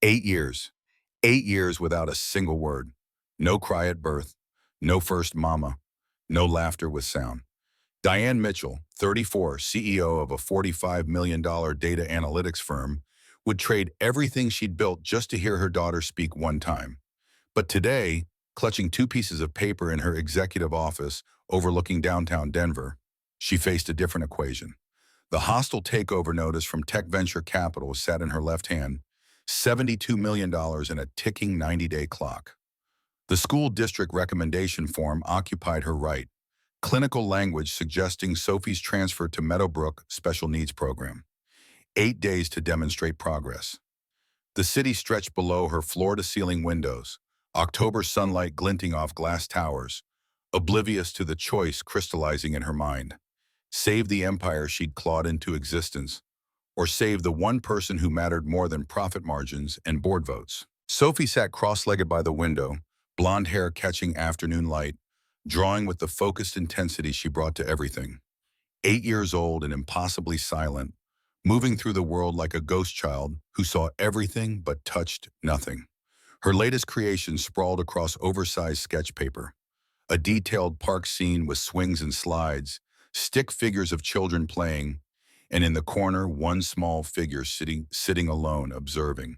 8 years. 8 years without a single word. No cry at birth. No first mama. No laughter with sound. Diane Mitchell, 34, CEO of a $45 million data analytics firm, would trade everything she'd built just to hear her daughter speak one time. But today, clutching two pieces of paper in her executive office overlooking downtown Denver, she faced a different equation. The hostile takeover notice from tech venture capital sat in her left hand, $72 million in a ticking 90-day clock. The school district recommendation form occupied her right, clinical language suggesting Sophie's transfer to Meadowbrook Special Needs Program. 8 days to demonstrate progress. The city stretched below her floor-to-ceiling windows, October sunlight glinting off glass towers, oblivious to the choice crystallizing in her mind. Save the empire she'd clawed into existence, or save the one person who mattered more than profit margins and board votes. Sophie sat cross-legged by the window, blonde hair catching afternoon light, drawing with the focused intensity she brought to everything. 8 years old and impossibly silent, moving through the world like a ghost child who saw everything but touched nothing. Her latest creation sprawled across oversized sketch paper, a detailed park scene with swings and slides, stick figures of children playing, and in the corner, one small figure sitting alone, observing,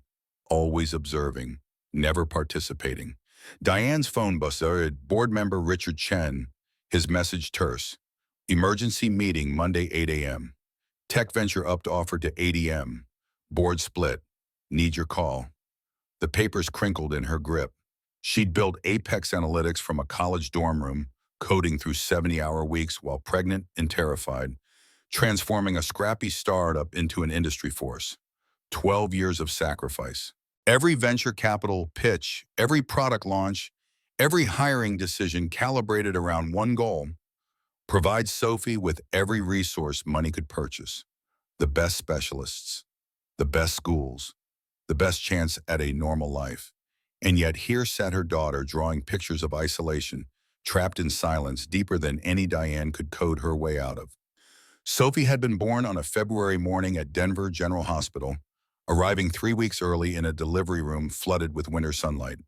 always observing, never participating. Diane's phone buzzed. Board member Richard Chen, his message terse. Emergency meeting Monday 8 a.m. Tech venture upped offer to 8 a.m. Board split. Need your call. The papers crinkled in her grip. She'd built Apex Analytics from a college dorm room, coding through 70-hour weeks while pregnant and terrified, transforming a scrappy startup into an industry force. 12 years of sacrifice. Every venture capital pitch, every product launch, every hiring decision calibrated around one goal: provide Sophie with every resource money could purchase. The best specialists, the best schools, the best chance at a normal life. And yet here sat her daughter drawing pictures of isolation, trapped in silence deeper than any Diane could code her way out of. Sophie had been born on a February morning at Denver General Hospital, arriving 3 weeks early in a delivery room flooded with winter sunlight.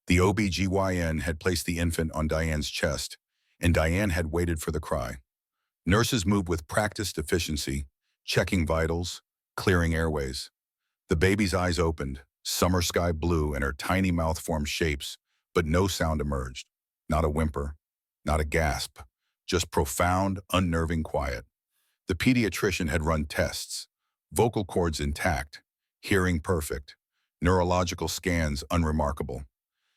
The OB/GYN had placed the infant on Diane's chest, and Diane had waited for the cry. Nurses moved with practiced efficiency, checking vitals, clearing airways. The baby's eyes opened, summer sky blue, and her tiny mouth formed shapes, but no sound emerged. Not a whimper, not a gasp, just profound, unnerving quiet. The pediatrician had run tests, vocal cords intact, hearing perfect, neurological scans unremarkable.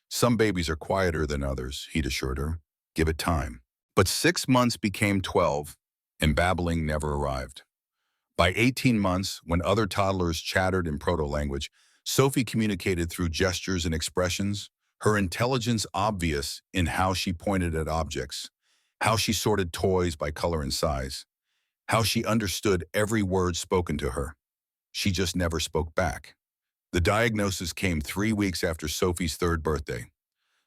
Some babies are quieter than others, he'd assured her. Give it time. But 6 months became 12, and babbling never arrived. By 18 months, when other toddlers chattered in proto-language, Sophie communicated through gestures and expressions, her intelligence obvious in how she pointed at objects, how she sorted toys by color and size, how she understood every word spoken to her. She just never spoke back. The diagnosis came 3 weeks after Sophie's third birthday.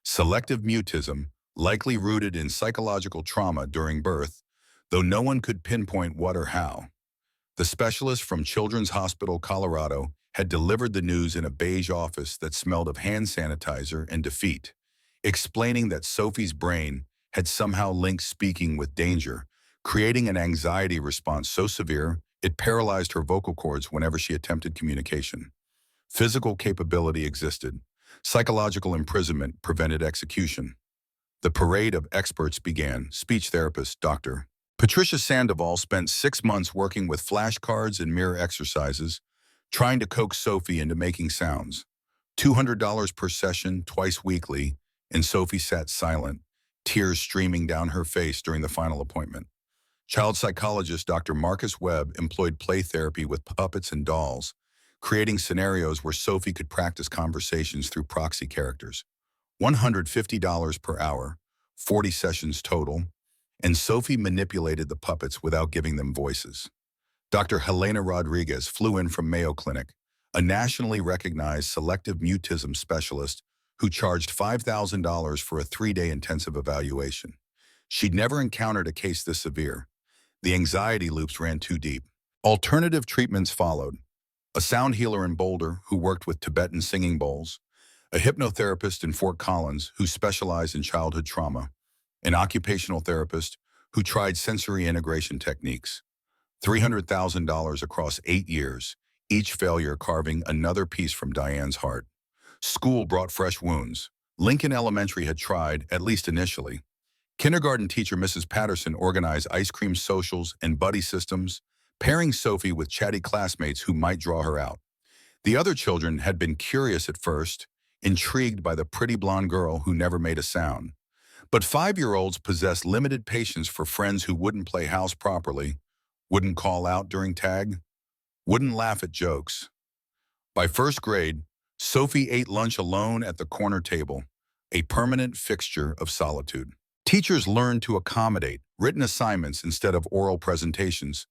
Selective mutism, likely rooted in psychological trauma during birth, though no one could pinpoint what or how. The specialist from Children's Hospital Colorado had delivered the news in a beige office that smelled of hand sanitizer and defeat, explaining that Sophie's brain had somehow linked speaking with danger, creating an anxiety response so severe it paralyzed her vocal cords whenever she attempted communication. Physical capability existed. Psychological imprisonment prevented execution. The parade of experts began. Speech therapist, Dr. Patricia Sandoval spent 6 months working with flashcards and mirror exercises, trying to coax Sophie into making sounds. $200 per session, twice weekly, and Sophie sat silent, tears streaming down her face during the final appointment. Child psychologist Dr. Marcus Webb employed play therapy with puppets and dolls, creating scenarios where Sophie could practice conversations through proxy characters. $150 per hour, 40 sessions total, and Sophie manipulated the puppets without giving them voices. Dr. Helena Rodriguez flew in from Mayo Clinic, a nationally recognized selective mutism specialist who charged $5,000 for a 3-day intensive evaluation. She'd never encountered a case this severe. The anxiety loops ran too deep. Alternative treatments followed. a sound healer in Boulder who worked with Tibetan singing bowls, a hypnotherapist in Fort Collins who specialized in childhood trauma, an occupational therapist who tried sensory integration techniques. $300,000 across 8 years, each failure carving another piece from Diane's heart. School brought fresh wounds. Lincoln Elementary had tried, at least initially. Kindergarten teacher Mrs. Patterson organized ice cream socials and buddy systems, pairing Sophie with chatty classmates who might draw her out. The other children had been curious at first, intrigued by the pretty blonde girl who never made a sound. But 5-year-olds possessed limited patience for friends who wouldn't play house properly, wouldn't call out during tag, wouldn't laugh at jokes. By first grade, Sophie ate lunch alone at the corner table, a permanent fixture of solitude. Teachers learned to accommodate written assignments instead of oral presentations,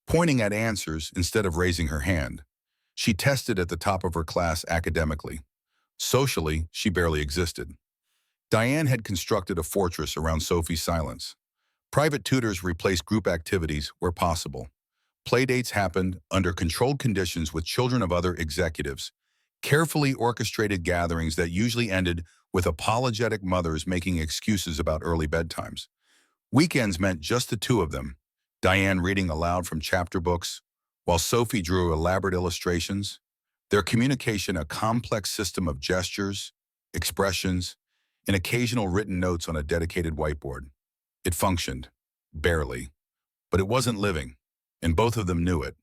pointing at answers instead of raising her hand. She tested at the top of her class academically. Socially, she barely existed. Diane had constructed a fortress around Sophie's silence. Private tutors replaced group activities where possible. Playdates happened under controlled conditions with children of other executives, carefully orchestrated gatherings that usually ended with apologetic mothers making excuses about early bedtimes. Weekends meant just the two of them, Diane reading aloud from chapter books, while Sophie drew elaborate illustrations, their communication a complex system of gestures, expressions, and occasional written notes on a dedicated whiteboard. It functioned, barely, but it wasn't living, and both of them knew it.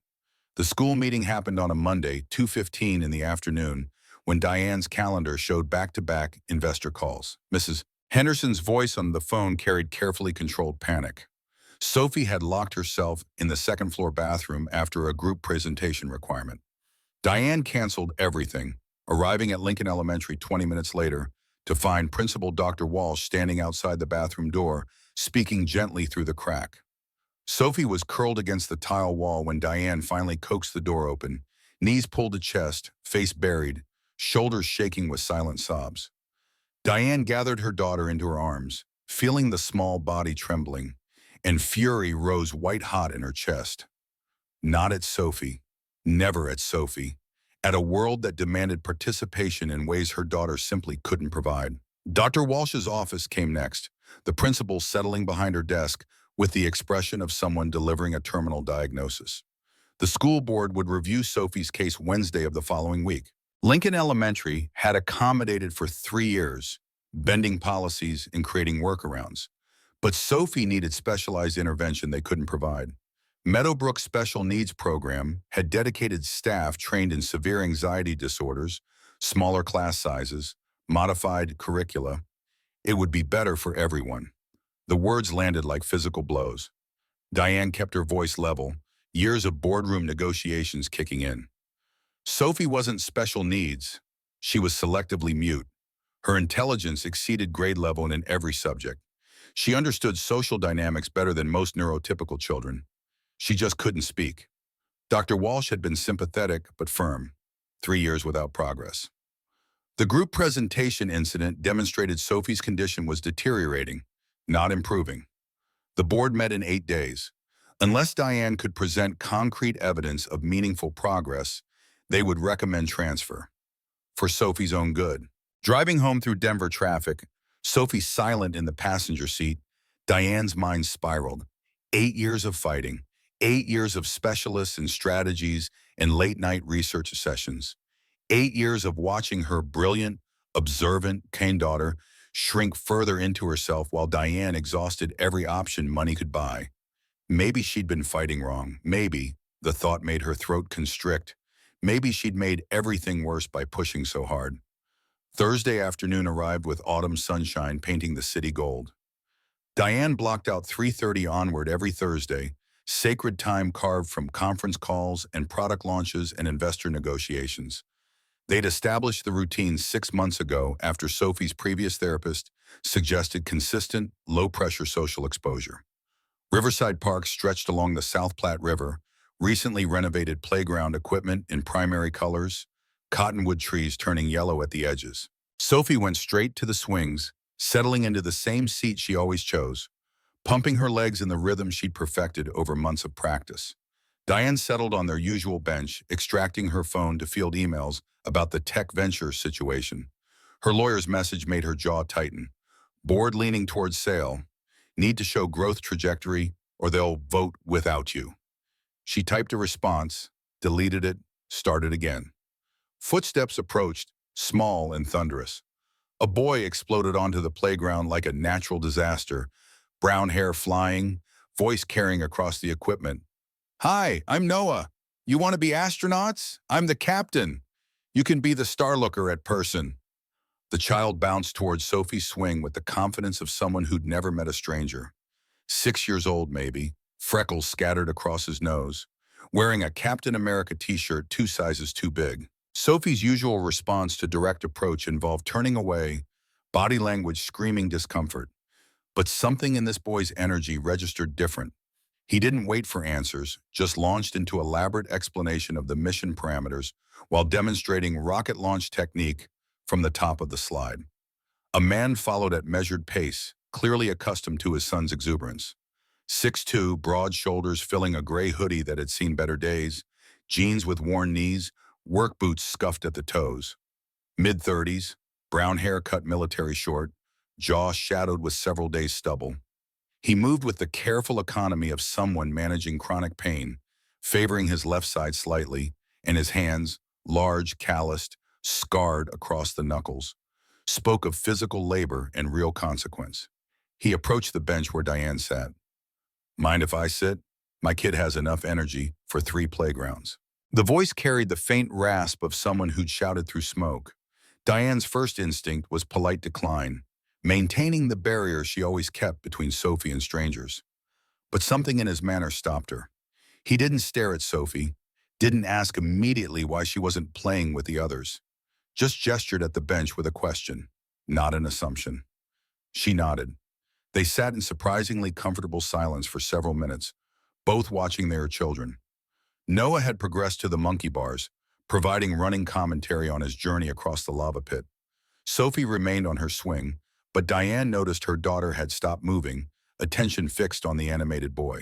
The school meeting happened on a Monday, 2:15 in the afternoon, when Diane's calendar showed back-to-back investor calls. Mrs. Henderson's voice on the phone carried carefully controlled panic. Sophie had locked herself in the second-floor bathroom after a group presentation requirement. Diane canceled everything, arriving at Lincoln Elementary 20 minutes later to find Principal Dr. Walsh standing outside the bathroom door, speaking gently through the crack. Sophie was curled against the tile wall when Diane finally coaxed the door open, knees pulled to chest, face buried, shoulders shaking with silent sobs. Diane gathered her daughter into her arms, feeling the small body trembling, and fury rose white-hot in her chest. Not at Sophie, never at Sophie, at a world that demanded participation in ways her daughter simply couldn't provide. Dr. Walsh's office came next, the principal settling behind her desk with the expression of someone delivering a terminal diagnosis. The school board would review Sophie's case Wednesday of the following week. Lincoln Elementary had accommodated for 3 years, bending policies and creating workarounds. But Sophie needed specialized intervention they couldn't provide. Meadowbrook's special needs program had dedicated staff trained in severe anxiety disorders, smaller class sizes, modified curricula. It would be better for everyone. The words landed like physical blows. Diane kept her voice level, years of boardroom negotiations kicking in. Sophie wasn't special needs. She was selectively mute. Her intelligence exceeded grade level in every subject. She understood social dynamics better than most neurotypical children. She just couldn't speak. Dr. Walsh had been sympathetic but firm. 3 years without progress. The group presentation incident demonstrated Sophie's condition was deteriorating, not improving. The board met in 8 days. Unless Diane could present concrete evidence of meaningful progress, they would recommend transfer. For Sophie's own good. Driving home through Denver traffic, Sophie silent in the passenger seat, Diane's mind spiraled. 8 years of fighting, 8 years of specialists and strategies and late-night research sessions. 8 years of watching her brilliant, observant, kind daughter shrink further into herself while Diane exhausted every option money could buy. Maybe she'd been fighting wrong. Maybe, the thought made her throat constrict. Maybe she'd made everything worse by pushing so hard. Thursday afternoon arrived with autumn sunshine painting the city gold. Diane blocked out 3:30 onward every Thursday, sacred time carved from conference calls and product launches and investor negotiations. They'd established the routine 6 months ago after Sophie's previous therapist suggested consistent, low-pressure social exposure. Riverside Park stretched along the South Platte River, recently renovated playground equipment in primary colors, cottonwood trees turning yellow at the edges. Sophie went straight to the swings, settling into the same seat she always chose, pumping her legs in the rhythm she'd perfected over months of practice. Diane settled on their usual bench, extracting her phone to field emails about the tech venture situation. Her lawyer's message made her jaw tighten. Board leaning towards sale. Need to show growth trajectory or they'll vote without you. She typed a response, deleted it, started again. Footsteps approached, small and thunderous. A boy exploded onto the playground like a natural disaster, brown hair flying, voice carrying across the equipment. Hi, I'm Noah. You want to be astronauts? I'm the captain. You can be the star looker at person. The child bounced towards Sophie's swing with the confidence of someone who'd never met a stranger. 6 years old, maybe, freckles scattered across his nose, wearing a Captain America t-shirt 2 sizes too big. Sophie's usual response to direct approach involved turning away, body language screaming discomfort. But something in this boy's energy registered different. He didn't wait for answers, just launched into elaborate explanation of the mission parameters while demonstrating rocket launch technique from the top of the slide. A man followed at measured pace, clearly accustomed to his son's exuberance. 6'2", broad shoulders filling a gray hoodie that had seen better days, jeans with worn knees, work boots scuffed at the toes. Mid-30s, brown hair cut military short, jaw shadowed with several days' stubble. He moved with the careful economy of someone managing chronic pain, favoring his left side slightly, and his hands, large, calloused, scarred across the knuckles, spoke of physical labor and real consequence. He approached the bench where Diane sat. Mind if I sit? My kid has enough energy for 3 playgrounds. The voice carried the faint rasp of someone who'd shouted through smoke. Diane's first instinct was polite decline, maintaining the barrier she always kept between Sophie and strangers. But something in his manner stopped her. He didn't stare at Sophie, didn't ask immediately why she wasn't playing with the others, just gestured at the bench with a question, not an assumption. She nodded. They sat in surprisingly comfortable silence for several minutes, both watching their children. Noah had progressed to the monkey bars, providing running commentary on his journey across the lava pit. Sophie remained on her swing, but Diane noticed her daughter had stopped moving, attention fixed on the animated boy.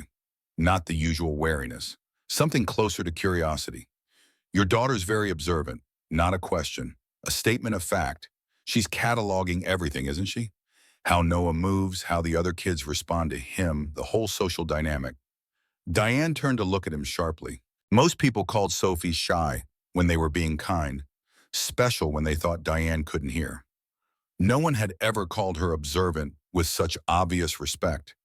Not the usual wariness, something closer to curiosity. Your daughter's very observant, not a question, a statement of fact. She's cataloging everything, isn't she? How Noah moves, how the other kids respond to him, the whole social dynamic. Diane turned to look at him sharply. Most people called Sophie shy when they were being kind, special when they thought Diane couldn't hear. No one had ever called her observant with such obvious respect.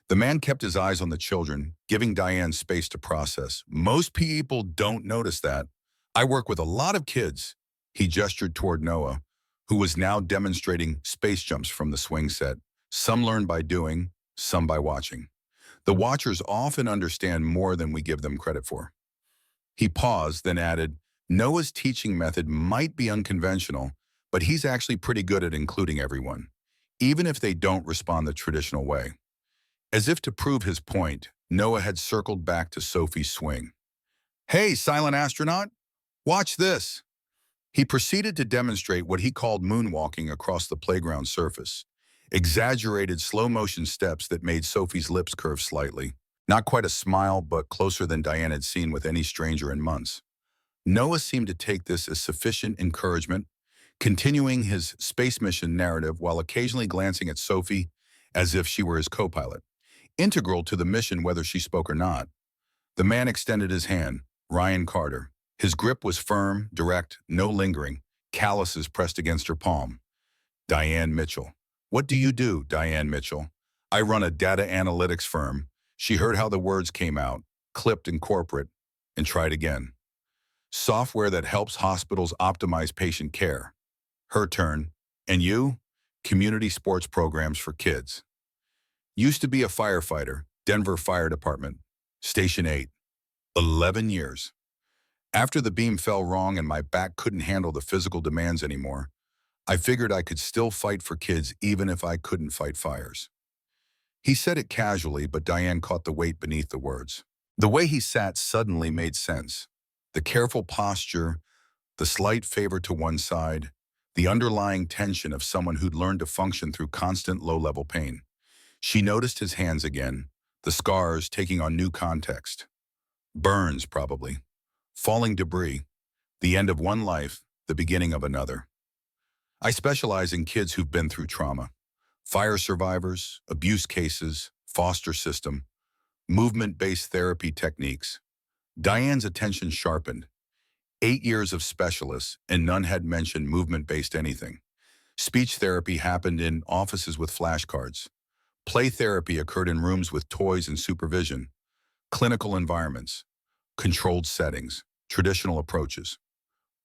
The man kept his eyes on the children, giving Diane space to process. Most people don't notice that. I work with a lot of kids. He gestured toward Noah, who was now demonstrating space jumps from the swing set. Some learn by doing, some by watching. The watchers often understand more than we give them credit for. He paused, then added, Noah's teaching method might be unconventional, but he's actually pretty good at including everyone, even if they don't respond the traditional way. As if to prove his point, Noah had circled back to Sophie's swing. Hey, silent astronaut, watch this. He proceeded to demonstrate what he called moonwalking across the playground surface, exaggerated slow-motion steps that made Sophie's lips curve slightly. Not quite a smile, but closer than Diane had seen with any stranger in months. Noah seemed to take this as sufficient encouragement, continuing his space mission narrative while occasionally glancing at Sophie as if she were his co-pilot, integral to the mission whether she spoke or not. The man extended his hand, Ryan Carter. His grip was firm, direct, no lingering, calluses pressed against her palm. Diane Mitchell. What do you do, Diane Mitchell? I run a data analytics firm. She heard how the words came out, clipped in corporate, and tried again. Software that helps hospitals optimize patient care. Her turn. And you? Community sports programs for kids. Used to be a firefighter, Denver Fire Department, Station 8. 11 years. After the beam fell wrong and my back couldn't handle the physical demands anymore, I figured I could still fight for kids even if I couldn't fight fires. He said it casually, but Diane caught the weight beneath the words. The way he sat suddenly made sense. The careful posture, the slight favor to one side, the underlying tension of someone who'd learned to function through constant low-level pain. She noticed his hands again, the scars taking on new context. Burns, probably. Falling debris. The end of one life, the beginning of another. I specialize in kids who've been through trauma. Fire survivors, abuse cases, foster system, movement-based therapy techniques. Diane's attention sharpened. 8 years of specialists, and none had mentioned movement-based anything. Speech therapy happened in offices with flashcards. Play therapy occurred in rooms with toys and supervision. Clinical environments, controlled settings, traditional approaches.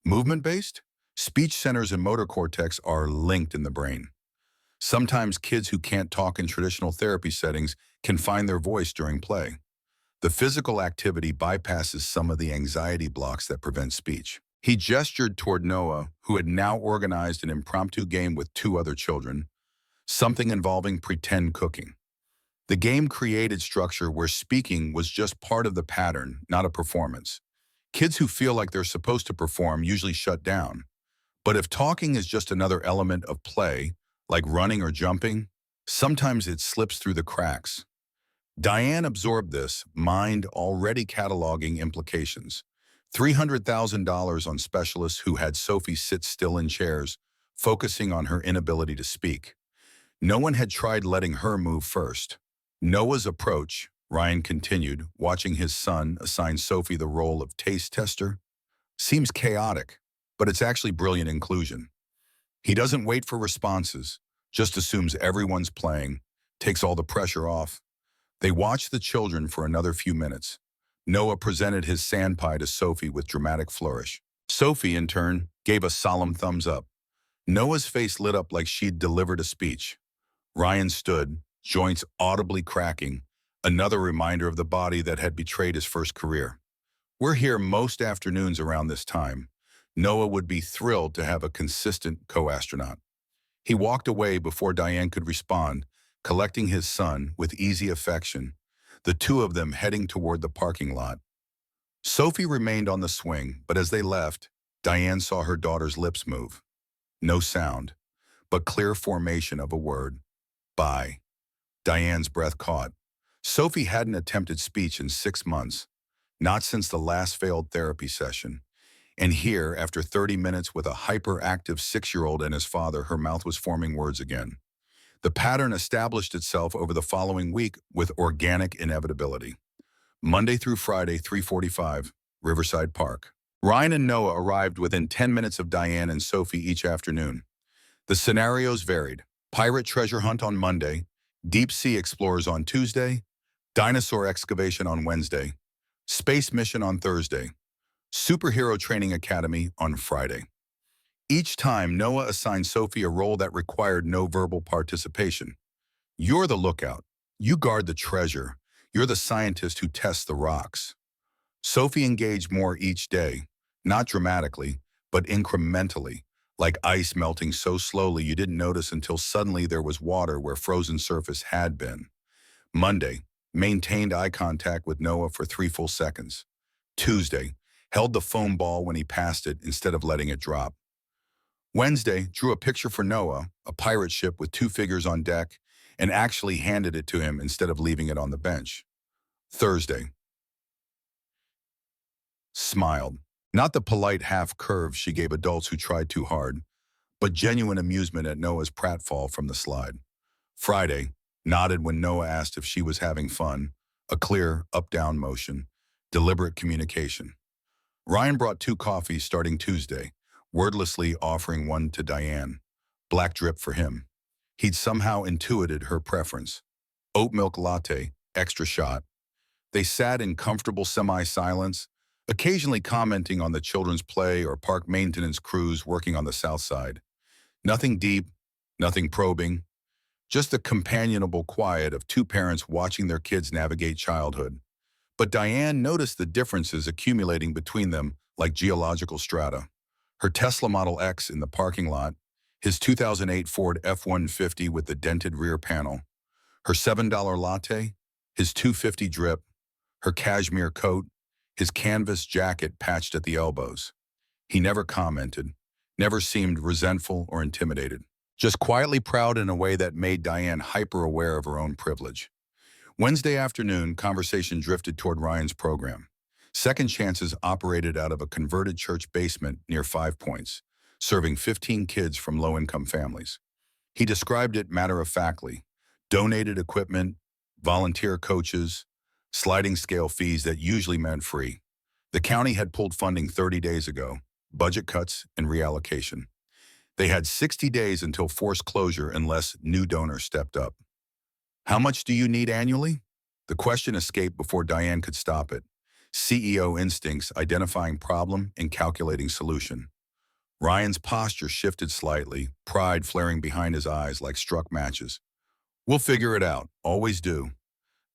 Movement-based? Speech centers and motor cortex are linked in the brain. Sometimes kids who can't talk in traditional therapy settings can find their voice during play. The physical activity bypasses some of the anxiety blocks that prevent speech. He gestured toward Noah, who had now organized an impromptu game with 2 other children, something involving pretend cooking. The game created structure where speaking was just part of the pattern, not a performance. Kids who feel like they're supposed to perform usually shut down. But if talking is just another element of play, like running or jumping, sometimes it slips through the cracks. Diane absorbed this, mind already cataloging implications. $300,000 on specialists who had Sophie sit still in chairs, focusing on her inability to speak. No one had tried letting her move first. Noah's approach, Ryan continued, watching his son assign Sophie the role of taste tester, seems chaotic, but it's actually brilliant inclusion. He doesn't wait for responses, just assumes everyone's playing, takes all the pressure off. They watched the children for another few minutes. Noah presented his sand pie to Sophie with dramatic flourish. Sophie, in turn, gave a solemn thumbs up. Noah's face lit up like she'd delivered a speech. Ryan stood, joints audibly cracking, another reminder of the body that had betrayed his first career. We're here most afternoons around this time. Noah would be thrilled to have a consistent co-astronaut. He walked away before Diane could respond, collecting his son with easy affection, the 2 of them heading toward the parking lot. Sophie remained on the swing, but as they left, Diane saw her daughter's lips move. No sound, but clear formation of a word. Bye. Diane's breath caught. Sophie hadn't attempted speech in 6 months, not since the last failed therapy session. And here, after 30 minutes with a hyperactive 6-year-old and his father, her mouth was forming words again. The pattern established itself over the following week with organic inevitability. Monday through Friday, 3:45, Riverside Park. Ryan and Noah arrived within 10 minutes of Diane and Sophie each afternoon. The scenarios varied. Pirate treasure hunt on Monday, deep sea explorers on Tuesday, dinosaur excavation on Wednesday, space mission on Thursday, superhero training academy on Friday. Each time, Noah assigned Sophie a role that required no verbal participation. You're the lookout. You guard the treasure. You're the scientist who tests the rocks. Sophie engaged more each day, not dramatically, but incrementally, like ice melting so slowly you didn't notice until suddenly there was water where frozen surface had been. Monday, maintained eye contact with Noah for 3 full seconds. Tuesday, held the foam ball when he passed it instead of letting it drop. Wednesday, drew a picture for Noah, a pirate ship with 2 figures on deck, and actually handed it to him instead of leaving it on the bench. Thursday, smiled. Not the polite half-curve she gave adults who tried too hard, but genuine amusement at Noah's pratfall from the slide. Friday, nodded when Noah asked if she was having fun, a clear up-down motion, deliberate communication. Ryan brought 2 coffees starting Tuesday, wordlessly offering one to Diane. Black drip for him. He'd somehow intuited her preference. Oat milk latte, extra shot. They sat in comfortable semi-silence, occasionally commenting on the children's play or park maintenance crews working on the south side. Nothing deep, nothing probing, just the companionable quiet of 2 parents watching their kids navigate childhood. But Diane noticed the differences accumulating between them like geological strata. Her Tesla Model X in the parking lot, his 2008 Ford F-150 with the dented rear panel, her $7 latte, his $2.50 drip, her cashmere coat, his canvas jacket patched at the elbows. He never commented, never seemed resentful or intimidated, just quietly proud in a way that made Diane hyper-aware of her own privilege. Wednesday afternoon, conversation drifted toward Ryan's program. Second Chances operated out of a converted church basement near Five Points, serving 15 kids from low-income families. He described it matter-of-factly: donated equipment, volunteer coaches, sliding scale fees that usually meant free. The county had pulled funding 30 days ago, budget cuts and reallocation. They had 60 days until forced closure unless new donors stepped up. How much do you need annually? The question escaped before Diane could stop it. CEO instincts identifying problem and calculating solution. Ryan's posture shifted slightly, pride flaring behind his eyes like struck matches. We'll figure it out, always do.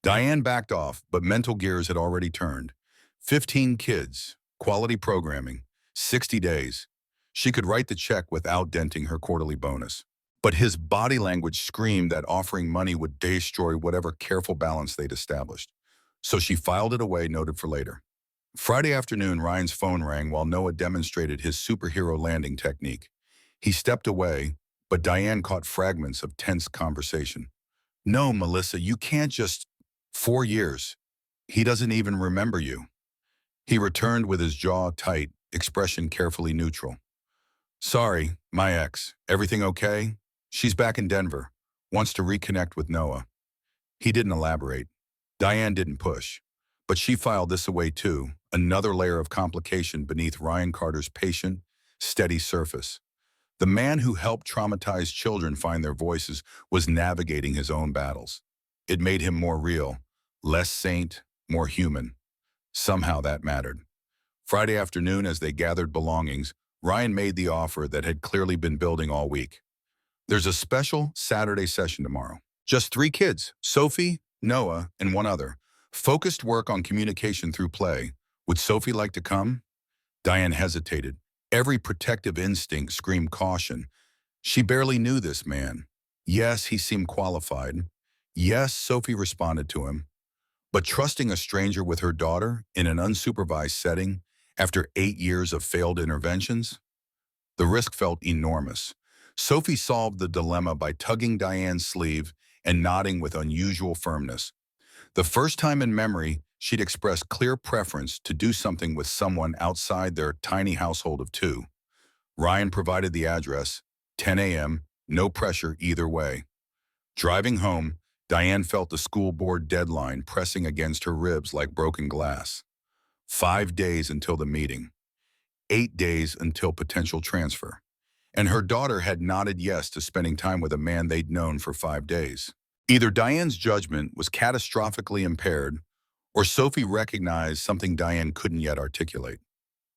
Diane backed off, but mental gears had already turned. 15 kids, quality programming, 60 days. She could write the check without denting her quarterly bonus. But his body language screamed that offering money would destroy whatever careful balance they'd established. So she filed it away, noted for later. Friday afternoon, Ryan's phone rang while Noah demonstrated his superhero landing technique. He stepped away, but Diane caught fragments of tense conversation. No, Melissa, you can't just... 4 years. He doesn't even remember you. He returned with his jaw tight, expression carefully neutral. Sorry, my ex. Everything okay? She's back in Denver. Wants to reconnect with Noah. He didn't elaborate. Diane didn't push. But she filed this away too, another layer of complication beneath Ryan Carter's patient, steady surface. The man who helped traumatized children find their voices was navigating his own battles. It made him more real, less saint, more human. Somehow that mattered. Friday afternoon, as they gathered belongings, Ryan made the offer that had clearly been building all week. There's a special Saturday session tomorrow. Just 3 kids, Sophie, Noah, and one other. Focused work on communication through play. Would Sophie like to come? Diane hesitated. Every protective instinct screamed caution. She barely knew this man. Yes, he seemed qualified. Yes, Sophie responded to him. But trusting a stranger with her daughter in an unsupervised setting after 8 years of failed interventions? The risk felt enormous. Sophie solved the dilemma by tugging Diane's sleeve and nodding with unusual firmness. The first time in memory, she'd expressed clear preference to do something with someone outside their tiny household of 2. Ryan provided the address, 10 a.m., no pressure either way. Driving home, Diane felt the school board deadline pressing against her ribs like broken glass. 5 days until the meeting. 8 days until potential transfer. And her daughter had nodded yes to spending time with a man they'd known for 5 days. Either Diane's judgment was catastrophically impaired, or Sophie recognized something Diane couldn't yet articulate.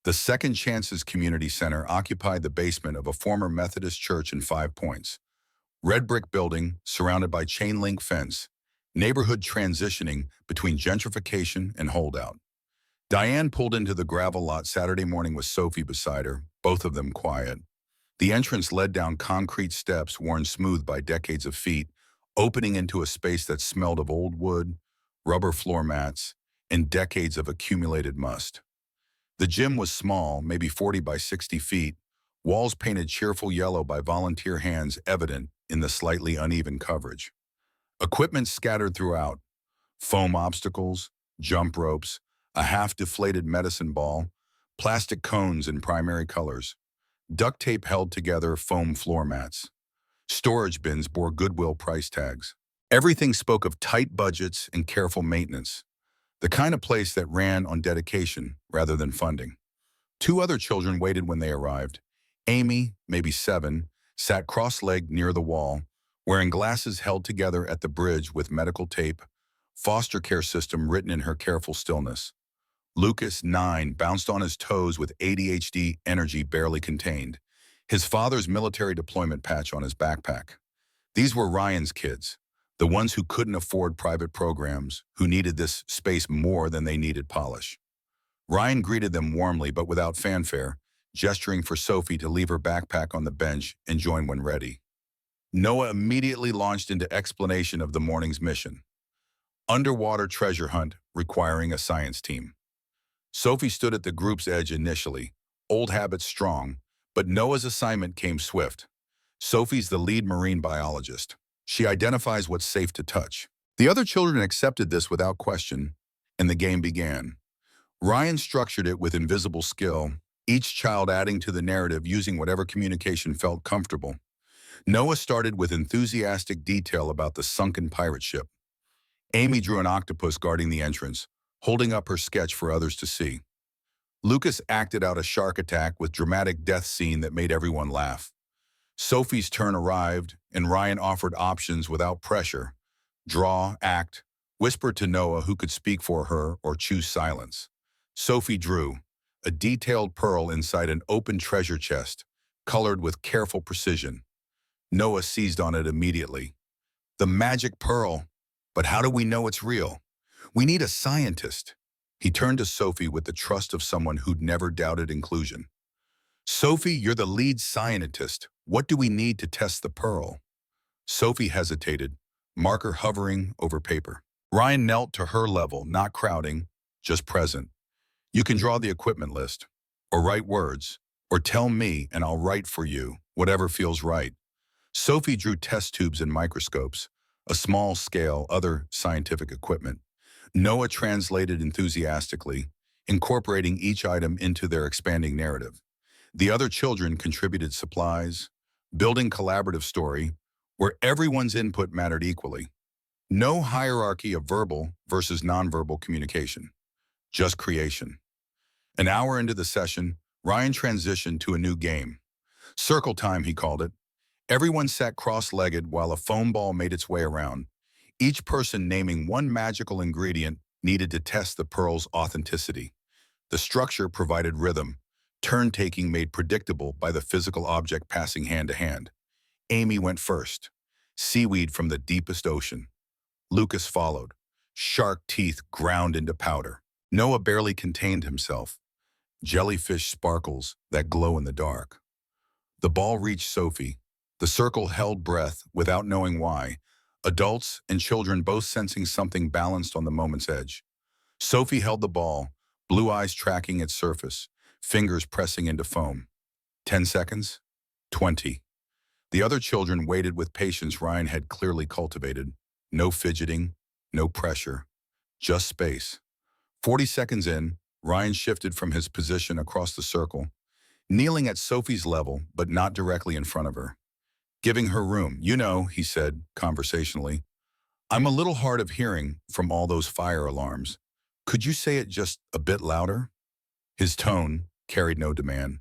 The Second Chances Community Center occupied the basement of a former Methodist church in 5 Points. Red brick building, surrounded by chain-link fence, neighborhood transitioning between gentrification and holdout. Diane pulled into the gravel lot Saturday morning with Sophie beside her, both of them quiet. The entrance led down concrete steps worn smooth by decades of feet, opening into a space that smelled of old wood, rubber floor mats, and decades of accumulated must. The gym was small, maybe 40 by 60 feet, walls painted cheerful yellow by volunteer hands evident in the slightly uneven coverage. Equipment scattered throughout: foam obstacles, jump ropes, a half-deflated medicine ball, plastic cones in primary colors. Duct tape held together foam floor mats. Storage bins bore Goodwill price tags. Everything spoke of tight budgets and careful maintenance, the kind of place that ran on dedication rather than funding. 2 other children waited when they arrived. Amy, maybe 7, sat cross-legged near the wall, wearing glasses held together at the bridge with medical tape, foster care system written in her careful stillness. Lucas, 9, bounced on his toes with ADHD energy barely contained, his father's military deployment patch on his backpack. These were Ryan's kids, the ones who couldn't afford private programs, who needed this space more than they needed polish. Ryan greeted them warmly but without fanfare, gesturing for Sophie to leave her backpack on the bench and join when ready. Noah immediately launched into explanation of the morning's mission: underwater treasure hunt requiring a science team. Sophie stood at the group's edge initially, old habits strong, but Noah's assignment came swift. Sophie's the lead marine biologist. She identifies what's safe to touch. The other children accepted this without question, and the game began. Ryan structured it with invisible skill, each child adding to the narrative using whatever communication felt comfortable. Noah started with enthusiastic detail about the sunken pirate ship. Amy drew an octopus guarding the entrance, holding up her sketch for others to see. Lucas acted out a shark attack with dramatic death scene that made everyone laugh. Sophie's turn arrived, and Ryan offered options without pressure. Draw, act, whisper to Noah who could speak for her or choose silence. Sophie drew, a detailed pearl inside an open treasure chest, colored with careful precision. Noah seized on it immediately. The magic pearl. But how do we know it's real? We need a scientist. He turned to Sophie with the trust of someone who'd never doubted inclusion. Sophie, you're the lead scientist. What do we need to test the pearl? Sophie hesitated, marker hovering over paper. Ryan knelt to her level, not crowding, just present. You can draw the equipment list, or write words, or tell me and I'll write for you, whatever feels right. Sophie drew test tubes and microscopes, a small scale, other scientific equipment. Noah translated enthusiastically, incorporating each item into their expanding narrative. The other children contributed supplies, building collaborative story, where everyone's input mattered equally. No hierarchy of verbal versus nonverbal communication, just creation. An hour into the session, Ryan transitioned to a new game. Circle time, he called it. Everyone sat cross-legged while a foam ball made its way around, each person naming one magical ingredient needed to test the pearl's authenticity. The structure provided rhythm, turn-taking made predictable by the physical object passing hand to hand. Amy went first, seaweed from the deepest ocean. Lucas followed, shark teeth ground into powder. Noah barely contained himself, jellyfish sparkles that glow in the dark. The ball reached Sophie. The circle held breath without knowing why, adults and children both sensing something balanced on the moment's edge. Sophie held the ball, blue eyes tracking its surface, fingers pressing into foam. 10 seconds? 20. The other children waited with patience Ryan had clearly cultivated. No fidgeting, no pressure, just space. 40 seconds in, Ryan shifted from his position across the circle, kneeling at Sophie's level but not directly in front of her. Giving her room. You know, he said, conversationally, I'm a little hard of hearing from all those fire alarms. Could you say it just a bit louder? His tone carried no demand,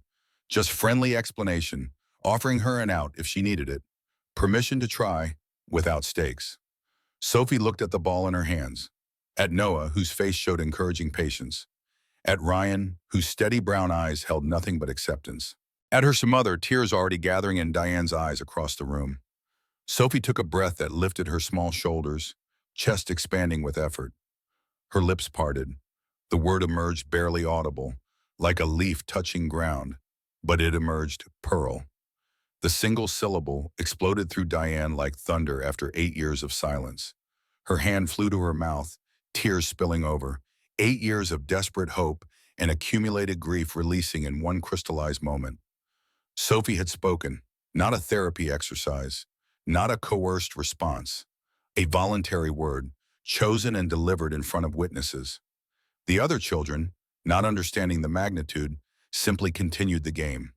just friendly explanation, offering her an out if she needed it. Permission to try, without stakes. Sophie looked at the ball in her hands, at Noah, whose face showed encouraging patience, at Ryan, whose steady brown eyes held nothing but acceptance. At her mother, tears already gathering in Diane's eyes across the room. Sophie took a breath that lifted her small shoulders, chest expanding with effort. Her lips parted. The word emerged barely audible, like a leaf touching ground, but it emerged pearl. The single syllable exploded through Diane like thunder after 8 years of silence. Her hand flew to her mouth, tears spilling over, 8 years of desperate hope and accumulated grief releasing in one crystallized moment. Sophie had spoken, not a therapy exercise, not a coerced response, a voluntary word, chosen and delivered in front of witnesses. The other children, not understanding the magnitude, simply continued the game.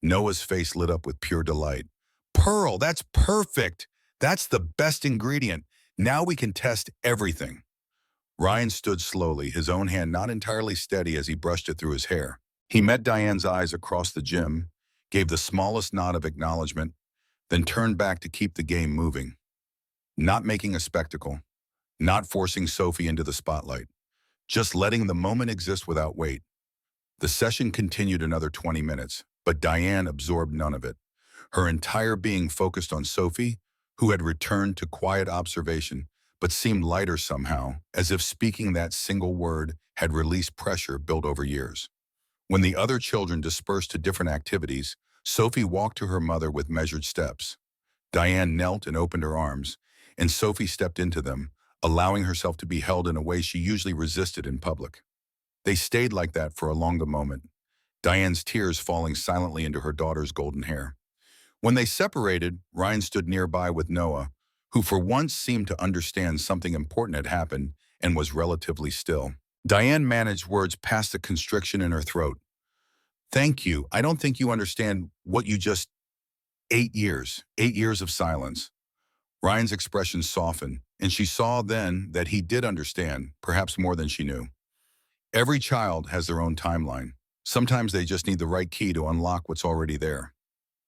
Noah's face lit up with pure delight. Pearl, that's perfect. That's the best ingredient. Now we can test everything. Ryan stood slowly, his own hand not entirely steady as he brushed it through his hair. He met Diane's eyes across the gym, gave the smallest nod of acknowledgement, then turned back to keep the game moving. Not making a spectacle, not forcing Sophie into the spotlight, just letting the moment exist without weight. The session continued another 20 minutes, but Diane absorbed none of it. Her entire being focused on Sophie, who had returned to quiet observation, but seemed lighter somehow, as if speaking that single word had released pressure built over years. When the other children dispersed to different activities, Sophie walked to her mother with measured steps. Diane knelt and opened her arms, and Sophie stepped into them, allowing herself to be held in a way she usually resisted in public. They stayed like that for a longer moment, Diane's tears falling silently into her daughter's golden hair. When they separated, Ryan stood nearby with Noah, who for once seemed to understand something important had happened and was relatively still. Diane managed words past the constriction in her throat. Thank you. I don't think you understand what you just 8 years. 8 years of silence. Ryan's expression softened, and she saw then that he did understand, perhaps more than she knew. Every child has their own timeline. Sometimes they just need the right key to unlock what's already there.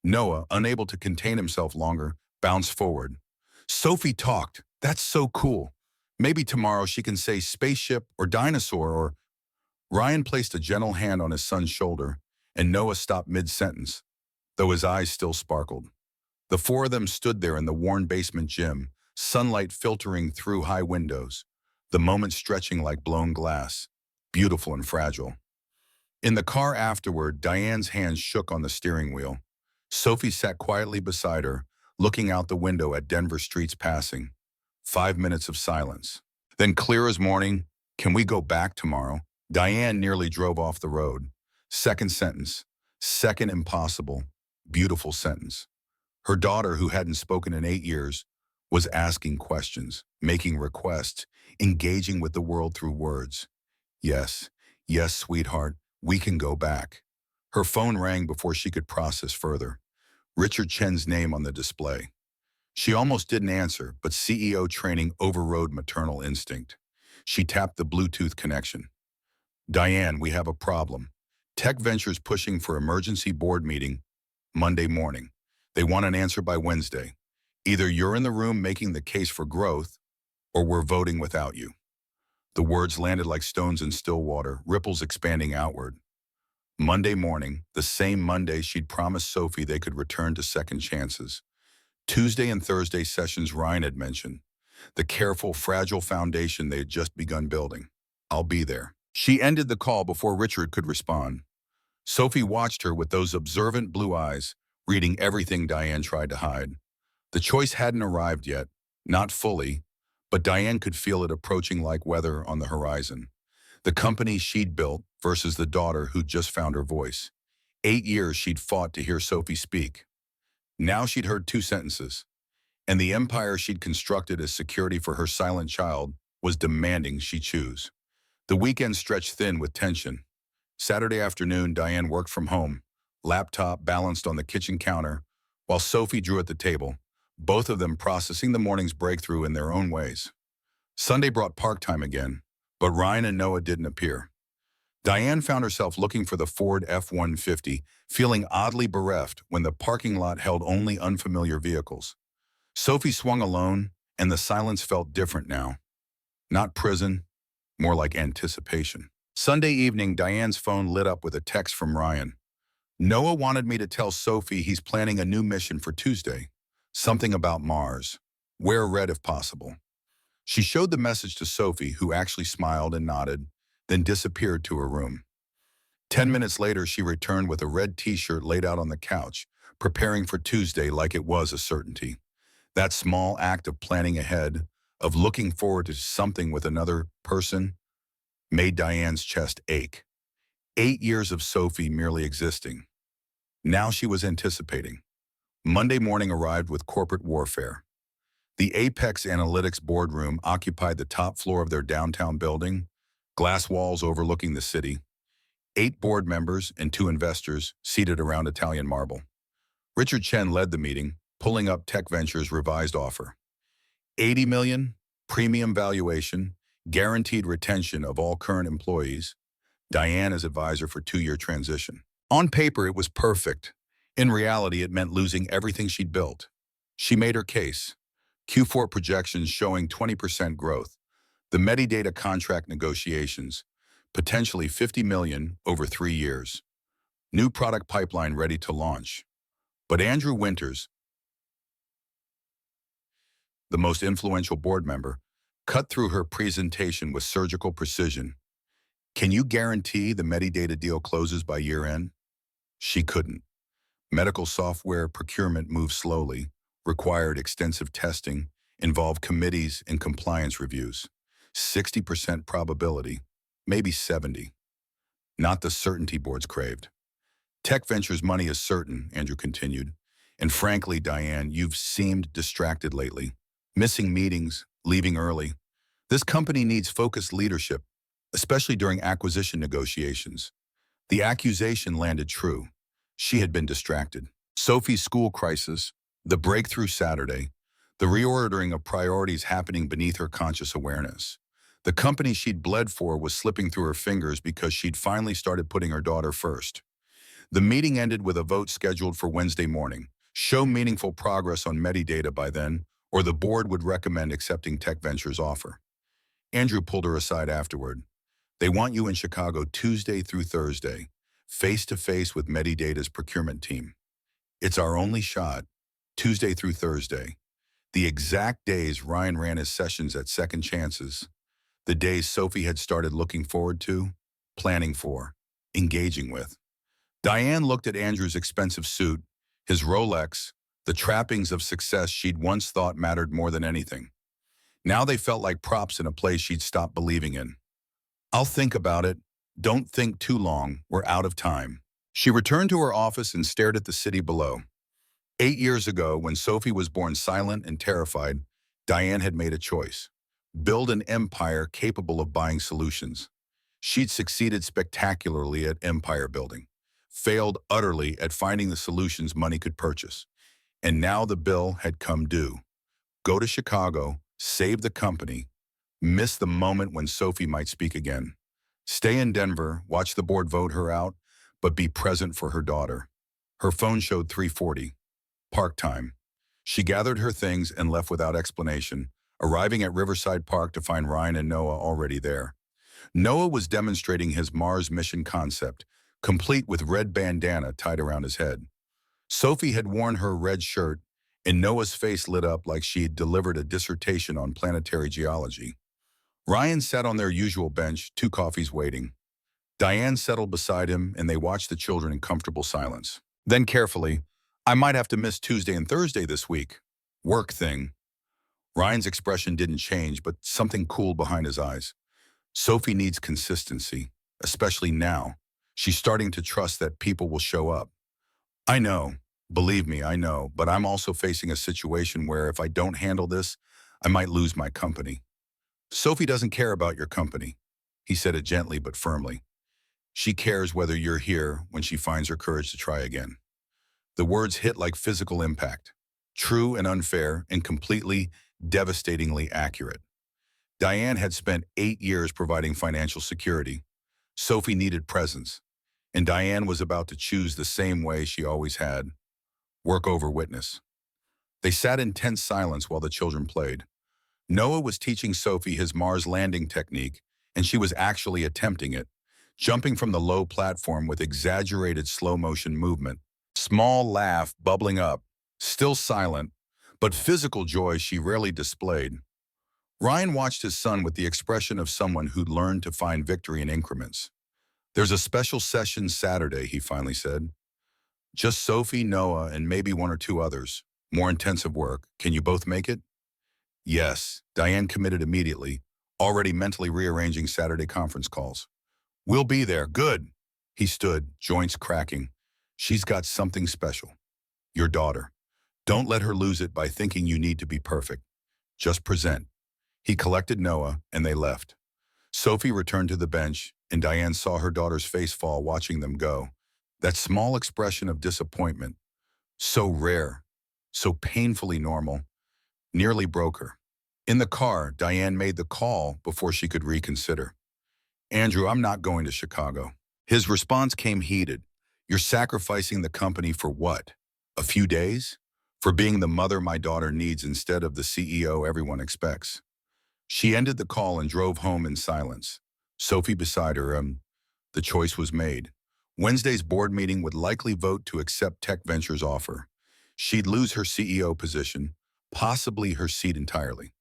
Noah, unable to contain himself longer, bounced forward. Sophie talked. That's so cool. Maybe tomorrow she can say spaceship or dinosaur or... Ryan placed a gentle hand on his son's shoulder, and Noah stopped mid-sentence, though his eyes still sparkled. The four of them stood there in the worn basement gym, sunlight filtering through high windows, the moment stretching like blown glass, beautiful and fragile. In the car afterward, Diane's hands shook on the steering wheel. Sophie sat quietly beside her, looking out the window at Denver streets passing. 5 minutes of silence. Then clear as morning, can we go back tomorrow? Diane nearly drove off the road. Second sentence. Second impossible, beautiful sentence. Her daughter, who hadn't spoken in 8 years, was asking questions, making requests, engaging with the world through words. Yes, yes, sweetheart, we can go back. Her phone rang before she could process further. Richard Chen's name on the display. She almost didn't answer, but CEO training overrode maternal instinct. She tapped the Bluetooth connection. Diane, we have a problem. Tech Ventures pushing for emergency board meeting Monday morning. They want an answer by Wednesday. Either you're in the room making the case for growth, or we're voting without you. The words landed like stones in still water, ripples expanding outward. Monday morning, the same Monday she'd promised Sophie they could return to second chances. Tuesday and Thursday sessions Ryan had mentioned. The careful, fragile foundation they had just begun building. I'll be there. She ended the call before Richard could respond. Sophie watched her with those observant blue eyes, reading everything Diane tried to hide. The choice hadn't arrived yet, not fully, but Diane could feel it approaching like weather on the horizon. The company she'd built versus the daughter who'd just found her voice. 8 years she'd fought to hear Sophie speak. Now she'd heard two sentences, and the empire she'd constructed as security for her silent child was demanding she choose. The weekend stretched thin with tension. Saturday afternoon, Diane worked from home, laptop balanced on the kitchen counter, while Sophie drew at the table, both of them processing the morning's breakthrough in their own ways. Sunday brought park time again, but Ryan and Noah didn't appear. Diane found herself looking for the Ford F-150, feeling oddly bereft when the parking lot held only unfamiliar vehicles. Sophie swung alone, and the silence felt different now. Not prison, more like anticipation. Sunday evening, Diane's phone lit up with a text from Ryan. Noah wanted me to tell Sophie he's planning a new mission for Tuesday. Something about Mars. Wear red if possible. She showed the message to Sophie, who actually smiled and nodded, then disappeared to her room. 10 minutes later, she returned with a red t-shirt laid out on the couch, preparing for Tuesday like it was a certainty. That small act of planning ahead, of looking forward to something with another person, made Diane's chest ache. 8 years of Sophie merely existing. Now she was anticipating. Monday morning arrived with corporate warfare. The Apex Analytics boardroom occupied the top floor of their downtown building, glass walls overlooking the city. 8 board members and 2 investors seated around Italian marble. Richard Chen led the meeting, pulling up Tech Ventures' revised offer. $80 million, premium valuation, guaranteed retention of all current employees, Diane as advisor for 2-year transition. On paper, it was perfect. In reality, it meant losing everything she'd built. She made her case. Q4 projections showing 20% growth. The Medidata contract negotiations, potentially $50 million over 3 years. New product pipeline ready to launch. But Andrew Winters, the most influential board member, cut through her presentation with surgical precision. Can you guarantee the Medidata deal closes by year-end? She couldn't. Medical software procurement moved slowly, required extensive testing, involved committees and compliance reviews. 60% probability, maybe 70. Not the certainty boards craved. Tech Ventures money is certain, Andrew continued. And frankly, Diane, you've seemed distracted lately. Missing meetings, leaving early. This company needs focused leadership, especially during acquisition negotiations. The accusation landed true. She had been distracted. Sophie's school crisis, the breakthrough Saturday, the reordering of priorities happening beneath her conscious awareness. The company she'd bled for was slipping through her fingers because she'd finally started putting her daughter first. The meeting ended with a vote scheduled for Wednesday morning. Show meaningful progress on Medidata by then, or the board would recommend accepting Tech Ventures' offer. Andrew pulled her aside afterward. They want you in Chicago Tuesday through Thursday, face-to-face with Medidata's procurement team. It's our only shot, Tuesday through Thursday. The exact days Ryan ran his sessions at Second Chances, the days Sophie had started looking forward to, planning for, engaging with. Diane looked at Andrew's expensive suit, his Rolex, the trappings of success she'd once thought mattered more than anything. Now they felt like props in a play she'd stopped believing in. I'll think about it. Don't think too long. We're out of time. She returned to her office and stared at the city below. 8 years ago, when Sophie was born silent and terrified, Diane had made a choice. Build an empire capable of buying solutions. She'd succeeded spectacularly at empire building, failed utterly at finding the solutions money could purchase. And now the bill had come due. Go to Chicago, save the company, miss the moment when Sophie might speak again. Stay in Denver, watch the board vote her out, but be present for her daughter. Her phone showed 3:40. Park time. She gathered her things and left without explanation, arriving at Riverside Park to find Ryan and Noah already there. Noah was demonstrating his Mars mission concept, complete with red bandana tied around his head. Sophie had worn her red shirt, and Noah's face lit up like she had delivered a dissertation on planetary geology. Ryan sat on their usual bench, 2 coffees waiting. Diane settled beside him, and they watched the children in comfortable silence. Then carefully, I might have to miss Tuesday and Thursday this week. Work thing. Ryan's expression didn't change, but something cooled behind his eyes. Sophie needs consistency, especially now. She's starting to trust that people will show up. I know, believe me, I know, but I'm also facing a situation where if I don't handle this, I might lose my company. Sophie doesn't care about your company. He said it gently but firmly. She cares whether you're here when she finds her courage to try again. The words hit like physical impact. True and unfair and completely, devastatingly accurate. Diane had spent 8 years providing financial security. Sophie needed presence, and Diane was about to choose the same way she always had. Work over witness. They sat in tense silence while the children played. Noah was teaching Sophie his Mars landing technique, and she was actually attempting it, jumping from the low platform with exaggerated slow-motion movement. Small laugh bubbling up, still silent, but physical joy she rarely displayed. Ryan watched his son with the expression of someone who'd learned to find victory in increments. There's a special session Saturday, he finally said. Just Sophie, Noah, and maybe 1 or 2 others. More intensive work. Can you both make it? Yes, Diane committed immediately, already mentally rearranging Saturday conference calls. We'll be there. Good. He stood, joints cracking. She's got something special. Your daughter. Don't let her lose it by thinking you need to be perfect. Just present. He collected Noah, and they left. Sophie returned to the bench, and Diane saw her daughter's face fall watching them go. That small expression of disappointment, so rare, so painfully normal, nearly broke her. In the car, Diane made the call before she could reconsider. Andrew, I'm not going to Chicago. His response came heated. You're sacrificing the company for what? A few days? For being the mother my daughter needs instead of the CEO everyone expects. She ended the call and drove home in silence. Sophie beside her, the choice was made. Wednesday's board meeting would likely vote to accept Tech Ventures' offer. She'd lose her CEO position, possibly her seat entirely.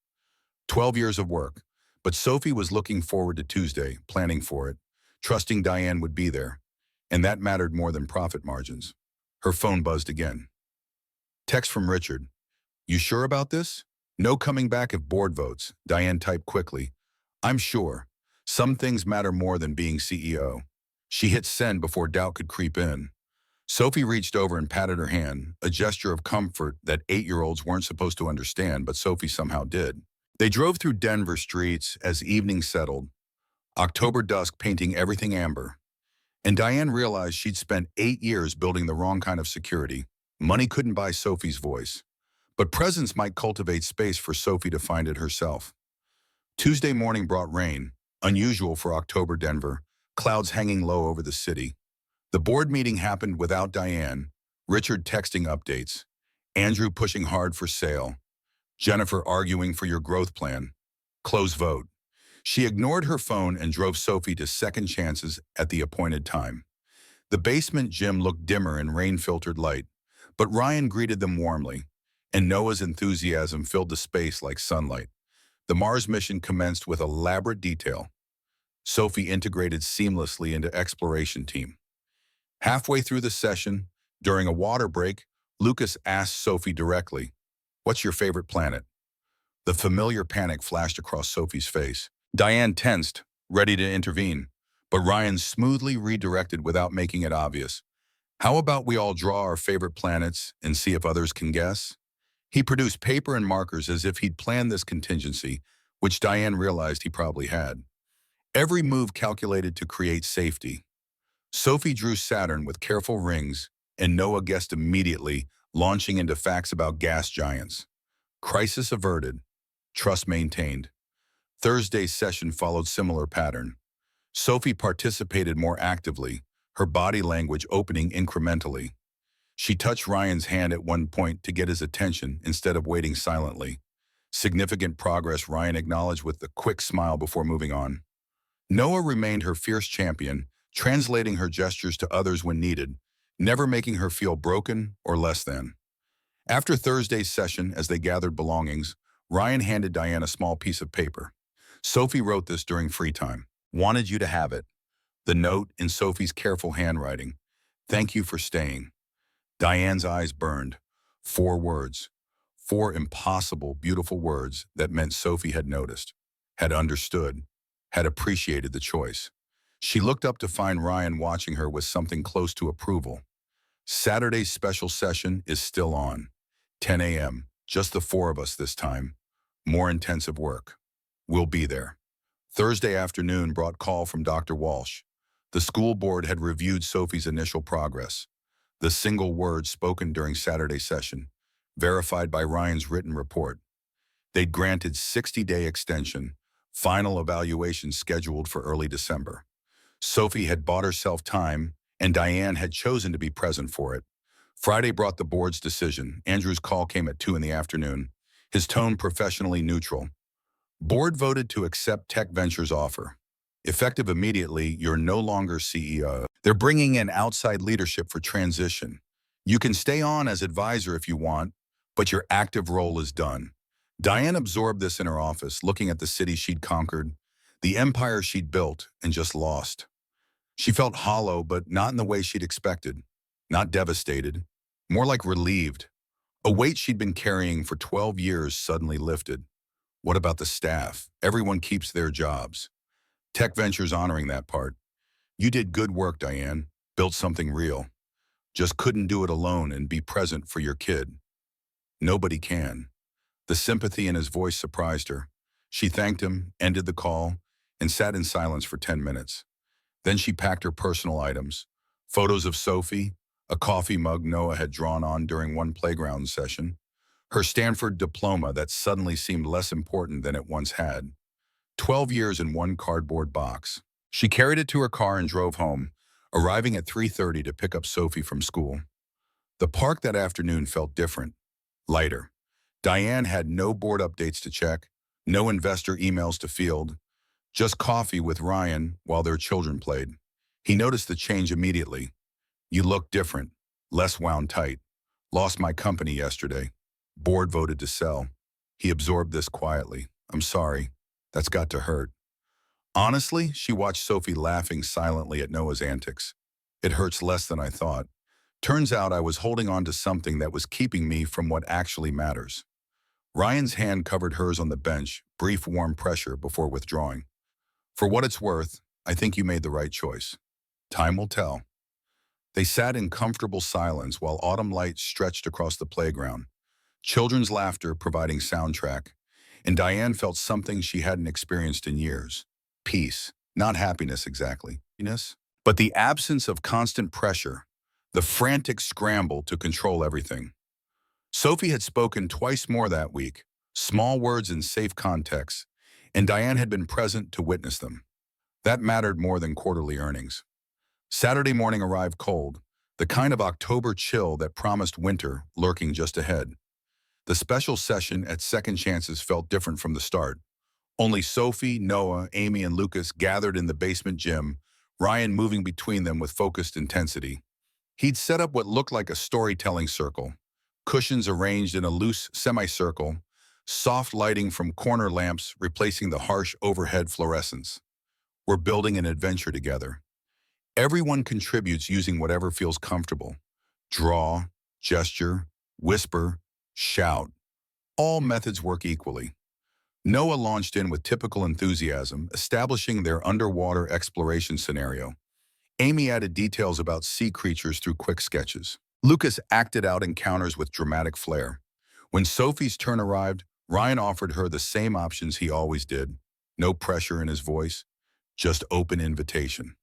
12 years of work, but Sophie was looking forward to Tuesday, planning for it, trusting Diane would be there. And that mattered more than profit margins. Her phone buzzed again. Text from Richard. You sure about this? No coming back if board votes, Diane typed quickly. I'm sure. Some things matter more than being CEO. She hit send before doubt could creep in. Sophie reached over and patted her hand, a gesture of comfort that 8-year-olds weren't supposed to understand, but Sophie somehow did. They drove through Denver streets as evening settled. October dusk painting everything amber. And Diane realized she'd spent 8 years building the wrong kind of security. Money couldn't buy Sophie's voice, but presence might cultivate space for Sophie to find it herself. Tuesday morning brought rain, unusual for October Denver, clouds hanging low over the city. The board meeting happened without Diane, Richard texting updates, Andrew pushing hard for sale, Jennifer arguing for your growth plan. Close vote. She ignored her phone and drove Sophie to second chances at the appointed time. The basement gym looked dimmer in rain-filtered light, but Ryan greeted them warmly, and Noah's enthusiasm filled the space like sunlight. The Mars mission commenced with elaborate detail. Sophie integrated seamlessly into exploration team. Halfway through the session, during a water break, Lucas asked Sophie directly, "What's your favorite planet?" The familiar panic flashed across Sophie's face. Diane tensed, ready to intervene, but Ryan smoothly redirected without making it obvious. "How about we all draw our favorite planets and see if others can guess?" He produced paper and markers as if he'd planned this contingency, which Diane realized he probably had. Every move calculated to create safety. Sophie drew Saturn with careful rings, and Noah guessed immediately, launching into facts about gas giants. Crisis averted. Trust maintained. Thursday's session followed similar pattern. Sophie participated more actively, her body language opening incrementally. She touched Ryan's hand at one point to get his attention instead of waiting silently. Significant progress, Ryan acknowledged with a quick smile before moving on. Noah remained her fierce champion, translating her gestures to others when needed, never making her feel broken or less than. After Thursday's session, as they gathered belongings, Ryan handed Diane a small piece of paper. "Sophie wrote this during free time. Wanted you to have it." The note, in Sophie's careful handwriting, "Thank you for staying." Diane's eyes burned. 4 words. 4 impossible, beautiful words that meant Sophie had noticed, had understood, had appreciated the choice. She looked up to find Ryan watching her with something close to approval. Saturday's special session is still on. 10 a.m. Just the 4 of us this time. More intensive work. We'll be there. Thursday afternoon brought call from Dr. Walsh. The school board had reviewed Sophie's initial progress. The single word spoken during Saturday's session, verified by Ryan's written report. They'd granted 60-day extension, final evaluation scheduled for early December. Sophie had bought herself time, and Diane had chosen to be present for it. Friday brought the board's decision. Andrew's call came at 2 in the afternoon, his tone professionally neutral. Board voted to accept Tech Ventures' offer. Effective immediately, you're no longer CEO. They're bringing in outside leadership for transition. You can stay on as advisor if you want, but your active role is done. Diane absorbed this in her office, looking at the city she'd conquered, the empire she'd built and just lost. She felt hollow, but not in the way she'd expected. Not devastated, more like relieved. A weight she'd been carrying for 12 years suddenly lifted. What about the staff? Everyone keeps their jobs. Tech Ventures honoring that part. You did good work, Diane. Built something real. Just couldn't do it alone and be present for your kid. Nobody can. The sympathy in his voice surprised her. She thanked him, ended the call, and sat in silence for 10 minutes. Then she packed her personal items. Photos of Sophie, a coffee mug Noah had drawn on during one playground session, her Stanford diploma that suddenly seemed less important than it once had. 12 years in one cardboard box. She carried it to her car and drove home, arriving at 3:30 to pick up Sophie from school. The park that afternoon felt different, lighter. Diane had no board updates to check, no investor emails to field, just coffee with Ryan while their children played. He noticed the change immediately. "You look different, less wound tight. Lost my company yesterday. Board voted to sell." He absorbed this quietly. "I'm sorry. That's got to hurt." Honestly, she watched Sophie laughing silently at Noah's antics. "It hurts less than I thought. Turns out I was holding on to something that was keeping me from what actually matters." Ryan's hand covered hers on the bench, brief warm pressure before withdrawing. "For what it's worth, I think you made the right choice. Time will tell." They sat in comfortable silence while autumn light stretched across the playground, children's laughter providing soundtrack, and Diane felt something she hadn't experienced in years: peace. Not happiness exactly. Happiness? But the absence of constant pressure, the frantic scramble to control everything. Sophie had spoken twice more that week, small words in safe contexts, and Diane had been present to witness them. That mattered more than quarterly earnings. Saturday morning arrived cold, the kind of October chill that promised winter lurking just ahead. The special session at Second Chances felt different from the start. Only Sophie, Noah, Amy, and Lucas gathered in the basement gym, Ryan moving between them with focused intensity. He'd set up what looked like a storytelling circle, cushions arranged in a loose semicircle, soft lighting from corner lamps replacing the harsh overhead fluorescence. We're building an adventure together. Everyone contributes using whatever feels comfortable. Draw, gesture, whisper, shout. All methods work equally. Noah launched in with typical enthusiasm, establishing their underwater exploration scenario. Amy added details about sea creatures through quick sketches. Lucas acted out encounters with dramatic flair. When Sophie's turn arrived, Ryan offered her the same options he always did. No pressure in his voice, just open invitation.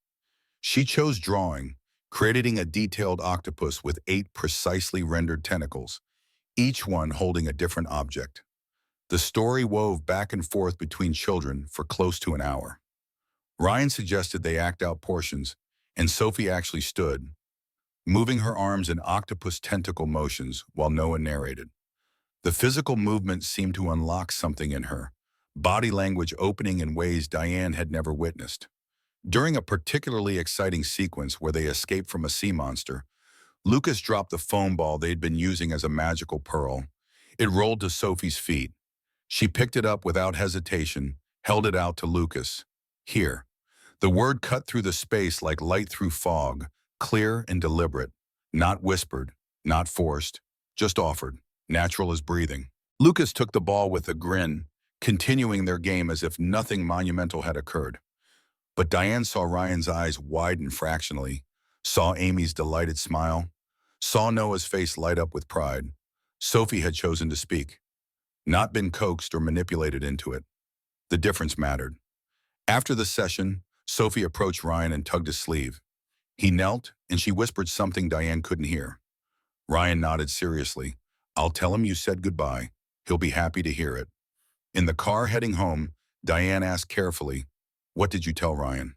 She chose drawing, creating a detailed octopus with 8 precisely rendered tentacles, each one holding a different object. The story wove back and forth between children for close to an hour. Ryan suggested they act out portions, and Sophie actually stood, moving her arms in octopus tentacle motions while Noah narrated. The physical movement seemed to unlock something in her, body language opening in ways Diane had never witnessed. During a particularly exciting sequence where they escaped from a sea monster, Lucas dropped the foam ball they'd been using as a magical pearl. It rolled to Sophie's feet. She picked it up without hesitation, held it out to Lucas. Here. The word cut through the space like light through fog, clear and deliberate, not whispered, not forced, just offered, natural as breathing. Lucas took the ball with a grin, continuing their game as if nothing monumental had occurred. But Diane saw Ryan's eyes widen fractionally, saw Amy's delighted smile, saw Noah's face light up with pride. Sophie had chosen to speak, not been coaxed or manipulated into it. The difference mattered. After the session, Sophie approached Ryan and tugged his sleeve. He knelt, and she whispered something Diane couldn't hear. Ryan nodded seriously. I'll tell him you said goodbye. He'll be happy to hear it. In the car heading home, Diane asked carefully, what did you tell Ryan?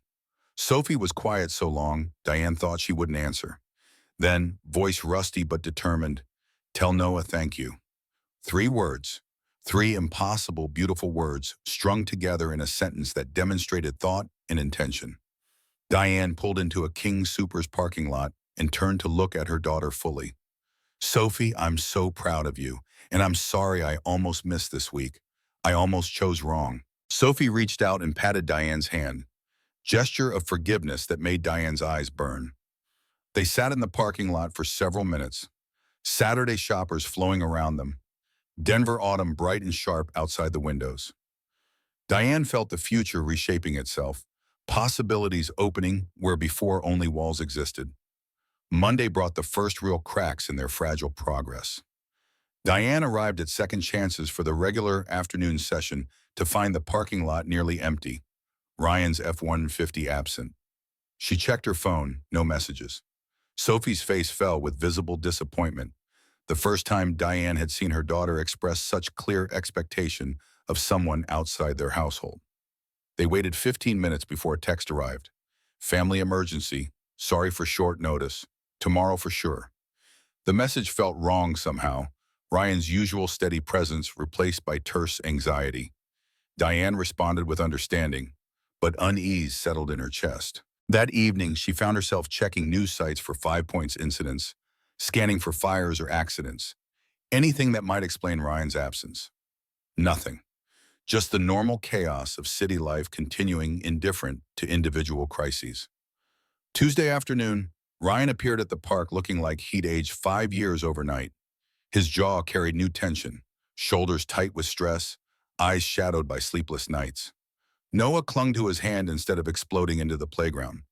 Sophie was quiet so long, Diane thought she wouldn't answer. Then, voice rusty but determined, tell Noah thank you. 3 words. 3 impossible, beautiful words strung together in a sentence that demonstrated thought and intention. Diane pulled into a King Soopers parking lot and turned to look at her daughter fully. Sophie, I'm so proud of you, and I'm sorry I almost missed this week. I almost chose wrong. Sophie reached out and patted Diane's hand, gesture of forgiveness that made Diane's eyes burn. They sat in the parking lot for several minutes, Saturday shoppers flowing around them, Denver autumn bright and sharp outside the windows. Diane felt the future reshaping itself, possibilities opening where before only walls existed. Monday brought the first real cracks in their fragile progress. Diane arrived at Second Chances for the regular afternoon session to find the parking lot nearly empty, Ryan's F-150 absent. She checked her phone, no messages. Sophie's face fell with visible disappointment, the first time Diane had seen her daughter express such clear expectation of someone outside their household. They waited 15 minutes before a text arrived. Family emergency, sorry for short notice, tomorrow for sure. The message felt wrong somehow, Ryan's usual steady presence replaced by terse anxiety. Diane responded with understanding, but unease settled in her chest. That evening, she found herself checking news sites for 5 points incidents, scanning for fires or accidents, anything that might explain Ryan's absence. Nothing. Just the normal chaos of city life continuing indifferent to individual crises. Tuesday afternoon, Ryan appeared at the park looking like he'd aged 5 years overnight. His jaw carried new tension, shoulders tight with stress, eyes shadowed by sleepless nights. Noah clung to his hand instead of exploding into the playground,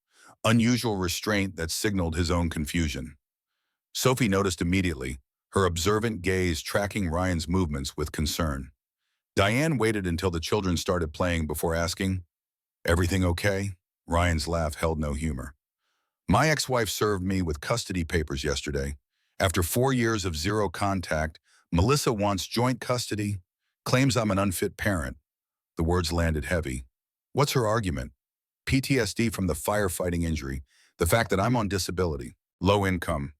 unusual restraint that signaled his own confusion. Sophie noticed immediately, her observant gaze tracking Ryan's movements with concern. Diane waited until the children started playing before asking, Everything okay? Ryan's laugh held no humor. My ex-wife served me with custody papers yesterday. After 4 years of zero contact, Melissa wants joint custody, claims I'm an unfit parent. The words landed heavy. What's her argument? PTSD from the firefighting injury, the fact that I'm on disability, low income,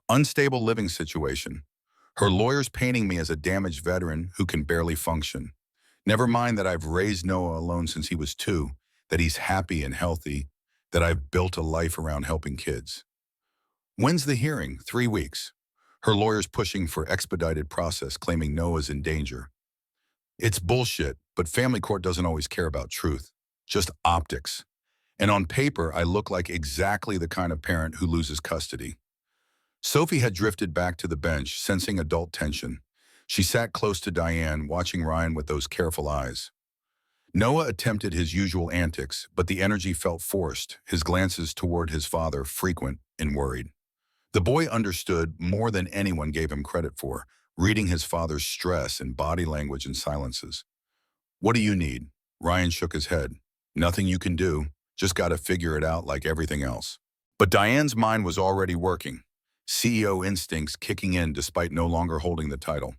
unstable living situation. Her lawyer's painting me as a damaged veteran who can barely function. Never mind that I've raised Noah alone since he was 2, that he's happy and healthy, that I've built a life around helping kids. When's the hearing? 3 weeks. Her lawyer's pushing for expedited process, claiming Noah's in danger. It's bullshit, but family court doesn't always care about truth, just optics. And on paper, I look like exactly the kind of parent who loses custody. Sophie had drifted back to the bench, sensing adult tension. She sat close to Diane, watching Ryan with those careful eyes. Noah attempted his usual antics, but the energy felt forced, his glances toward his father frequent and worried. The boy understood more than anyone gave him credit for, reading his father's stress in body language and silences. What do you need? Ryan shook his head. Nothing you can do, just gotta figure it out like everything else. But Diane's mind was already working, CEO instincts kicking in despite no longer holding the title.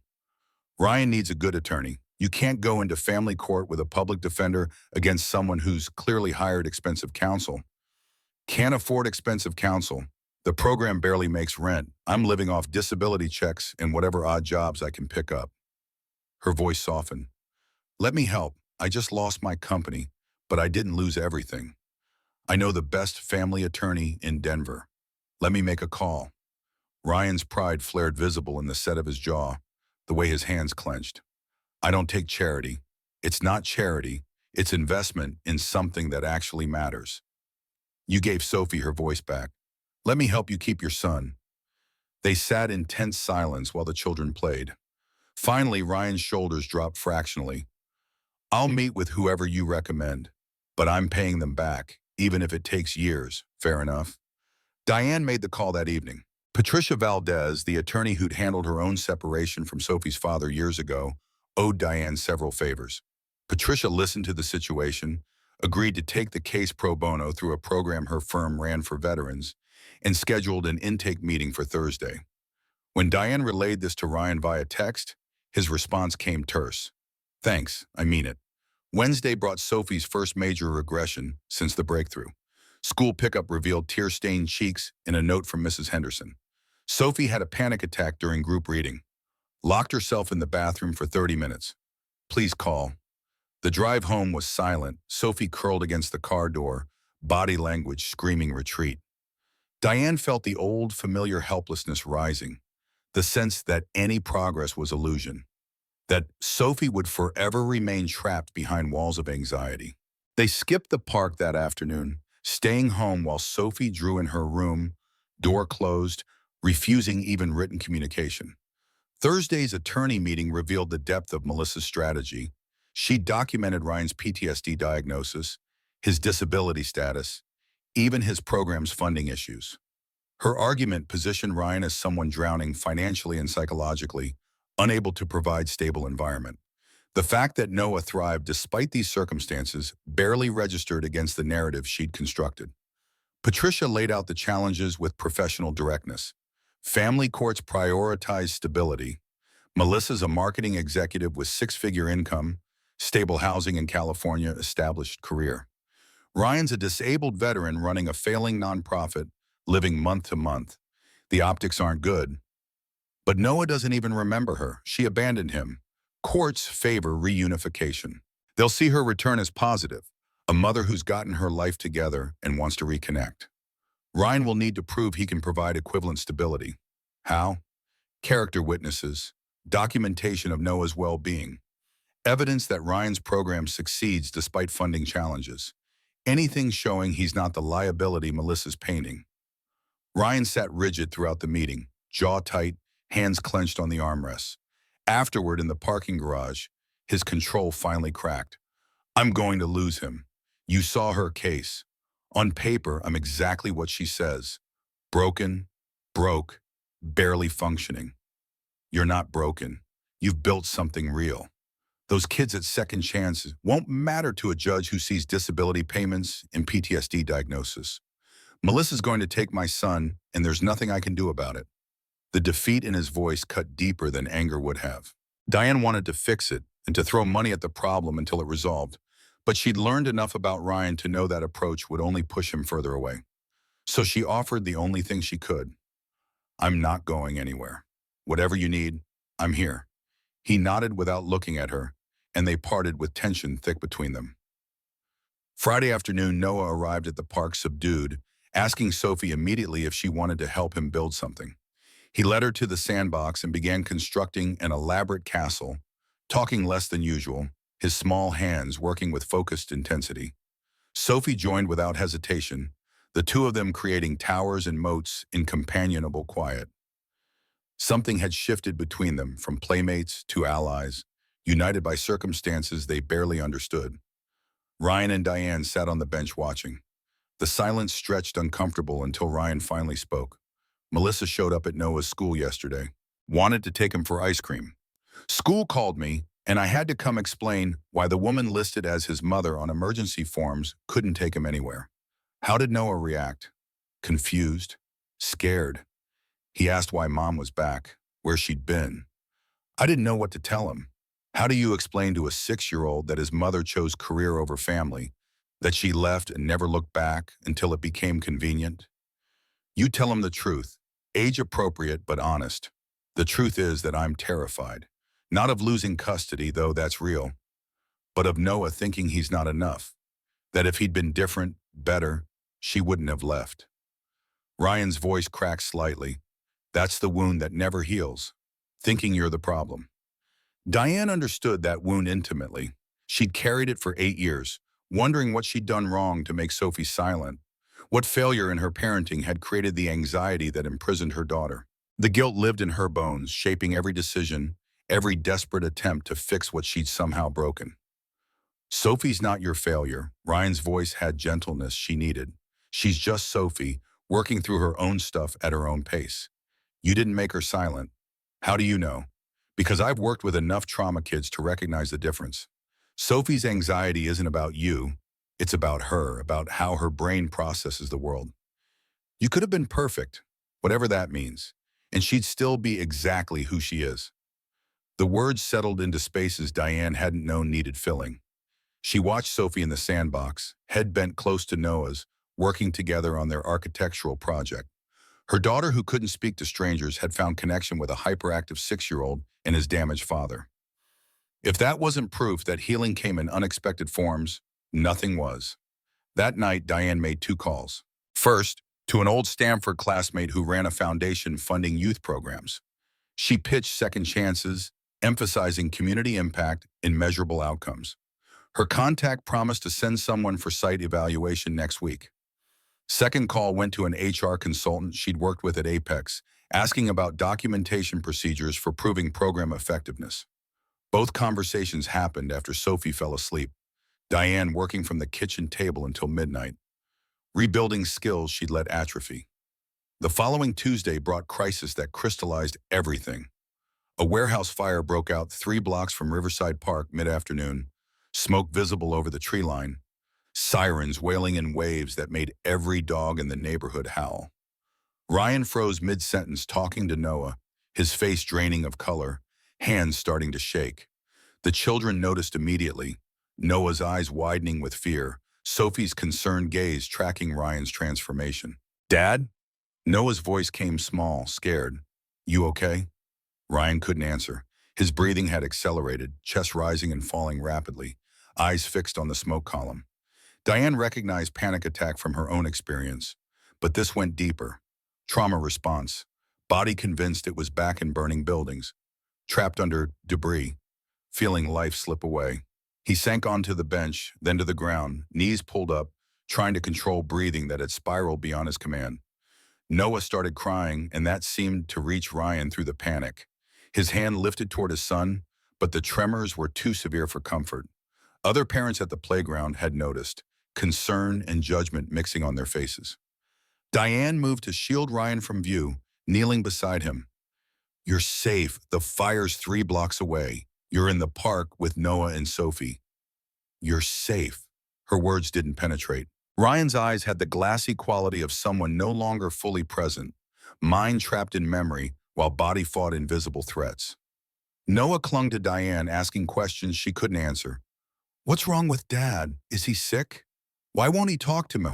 Ryan needs a good attorney. You can't go into family court with a public defender against someone who's clearly hired expensive counsel. Can't afford expensive counsel. The program barely makes rent. I'm living off disability checks and whatever odd jobs I can pick up. Her voice softened. Let me help. I just lost my company, but I didn't lose everything. I know the best family attorney in Denver. Let me make a call. Ryan's pride flared visible in the set of his jaw, the way his hands clenched. I don't take charity. It's not charity. It's investment in something that actually matters. You gave Sophie her voice back. Let me help you keep your son. They sat in tense silence while the children played. Finally, Ryan's shoulders dropped fractionally. I'll meet with whoever you recommend, but I'm paying them back, even if it takes years. Fair enough. Diane made the call that evening. Patricia Valdez, the attorney who'd handled her own separation from Sophie's father years ago, owed Diane several favors. Patricia listened to the situation, agreed to take the case pro bono through a program her firm ran for veterans, and scheduled an intake meeting for Thursday. When Diane relayed this to Ryan via text, his response came terse. Thanks, I mean it. Wednesday brought Sophie's first major regression since the breakthrough. School pickup revealed tear-stained cheeks and a note from Mrs. Henderson. Sophie had a panic attack during group reading. Locked herself in the bathroom for 30 minutes. Please call. The drive home was silent. Sophie curled against the car door, body language screaming retreat. Diane felt the old, familiar helplessness rising, the sense that any progress was illusion, that Sophie would forever remain trapped behind walls of anxiety. They skipped the park that afternoon, staying home while Sophie drew in her room, door closed, refusing even written communication. Thursday's attorney meeting revealed the depth of Melissa's strategy. She documented Ryan's PTSD diagnosis, his disability status, even his program's funding issues. Her argument positioned Ryan as someone drowning financially and psychologically, unable to provide stable environment. The fact that Noah thrived despite these circumstances barely registered against the narrative she'd constructed. Patricia laid out the challenges with professional directness. Family courts prioritize stability. Melissa's a marketing executive with six-figure income, stable housing in California, established career. Ryan's a disabled veteran running a failing nonprofit, living month to month. The optics aren't good. But Noah doesn't even remember her. She abandoned him. Courts favor reunification. They'll see her return as positive, a mother who's gotten her life together and wants to reconnect. Ryan will need to prove he can provide equivalent stability. How? Character witnesses, documentation of Noah's well-being, evidence that Ryan's program succeeds despite funding challenges, anything showing he's not the liability Melissa's painting. Ryan sat rigid throughout the meeting, jaw tight, hands clenched on the armrests. Afterward, in the parking garage, his control finally cracked. I'm going to lose him. You saw her case. On paper, I'm exactly what she says. Broken, broke, barely functioning. You're not broken. You've built something real. Those kids at second chances won't matter to a judge who sees disability payments and PTSD diagnosis. Melissa's going to take my son, and there's nothing I can do about it. The defeat in his voice cut deeper than anger would have. Diane wanted to fix it and to throw money at the problem until it resolved, but she'd learned enough about Ryan to know that approach would only push him further away. So she offered the only thing she could. I'm not going anywhere. Whatever you need, I'm here. He nodded without looking at her, and they parted with tension thick between them. Friday afternoon, Noah arrived at the park subdued, asking Sophie immediately if she wanted to help him build something. He led her to the sandbox and began constructing an elaborate castle, talking less than usual, his small hands working with focused intensity. Sophie joined without hesitation, the two of them creating towers and moats in companionable quiet. Something had shifted between them from playmates to allies, united by circumstances they barely understood. Ryan and Diane sat on the bench watching. The silence stretched uncomfortable until Ryan finally spoke. Melissa showed up at Noah's school yesterday. Wanted to take him for ice cream. School called me, and I had to come explain why the woman listed as his mother on emergency forms couldn't take him anywhere. How did Noah react? Confused? Scared? He asked why Mom was back, where she'd been. I didn't know what to tell him. How do you explain to a 6-year-old that his mother chose career over family, that she left and never looked back until it became convenient? You tell him the truth, age-appropriate but honest. The truth is that I'm terrified. Not of losing custody, though that's real, but of Noah thinking he's not enough. That if he'd been different, better, she wouldn't have left. Ryan's voice cracked slightly. That's the wound that never heals, thinking you're the problem. Diane understood that wound intimately. She'd carried it for 8 years, wondering what she'd done wrong to make Sophie silent, what failure in her parenting had created the anxiety that imprisoned her daughter. The guilt lived in her bones, shaping every decision, every desperate attempt to fix what she'd somehow broken. Sophie's not your failure. Ryan's voice had gentleness she needed. She's just Sophie, working through her own stuff at her own pace. You didn't make her silent. How do you know? Because I've worked with enough trauma kids to recognize the difference. Sophie's anxiety isn't about you. It's about her, about how her brain processes the world. You could have been perfect, whatever that means, and she'd still be exactly who she is. The words settled into spaces Diane hadn't known needed filling. She watched Sophie in the sandbox, head bent close to Noah's, working together on their architectural project. Her daughter, who couldn't speak to strangers, had found connection with a hyperactive 6-year-old and his damaged father. If that wasn't proof that healing came in unexpected forms, nothing was. That night, Diane made 2 calls. First, to an old Stanford classmate who ran a foundation funding youth programs. She pitched second chances, emphasizing community impact and measurable outcomes. Her contact promised to send someone for site evaluation next week. Second call went to an HR consultant she'd worked with at Apex, asking about documentation procedures for proving program effectiveness. Both conversations happened after Sophie fell asleep, Diane working from the kitchen table until midnight, rebuilding skills she'd let atrophy. The following Tuesday brought crisis that crystallized everything. A warehouse fire broke out 3 blocks from Riverside Park mid-afternoon, smoke visible over the tree line, sirens wailing in waves that made every dog in the neighborhood howl. Ryan froze mid-sentence talking to Noah, his face draining of color, hands starting to shake. The children noticed immediately, Noah's eyes widening with fear, Sophie's concerned gaze tracking Ryan's transformation. Dad? Noah's voice came small, scared. You okay? Ryan couldn't answer. His breathing had accelerated, chest rising and falling rapidly, eyes fixed on the smoke column. Diane recognized panic attack from her own experience, but this went deeper. Trauma response. Body convinced it was back in burning buildings, trapped under debris, feeling life slip away. He sank onto the bench, then to the ground, knees pulled up, trying to control breathing that had spiraled beyond his command. Noah started crying, and that seemed to reach Ryan through the panic. His hand lifted toward his son, but the tremors were too severe for comfort. Other parents at the playground had noticed, concern and judgment mixing on their faces. Diane moved to shield Ryan from view, kneeling beside him. You're safe. The fire's 3 blocks away. You're in the park with Noah and Sophie. You're safe. Her words didn't penetrate. Ryan's eyes had the glassy quality of someone no longer fully present, mind trapped in memory while body fought invisible threats. Noah clung to Diane, asking questions she couldn't answer. What's wrong with Dad? Is he sick? Why won't he talk to me?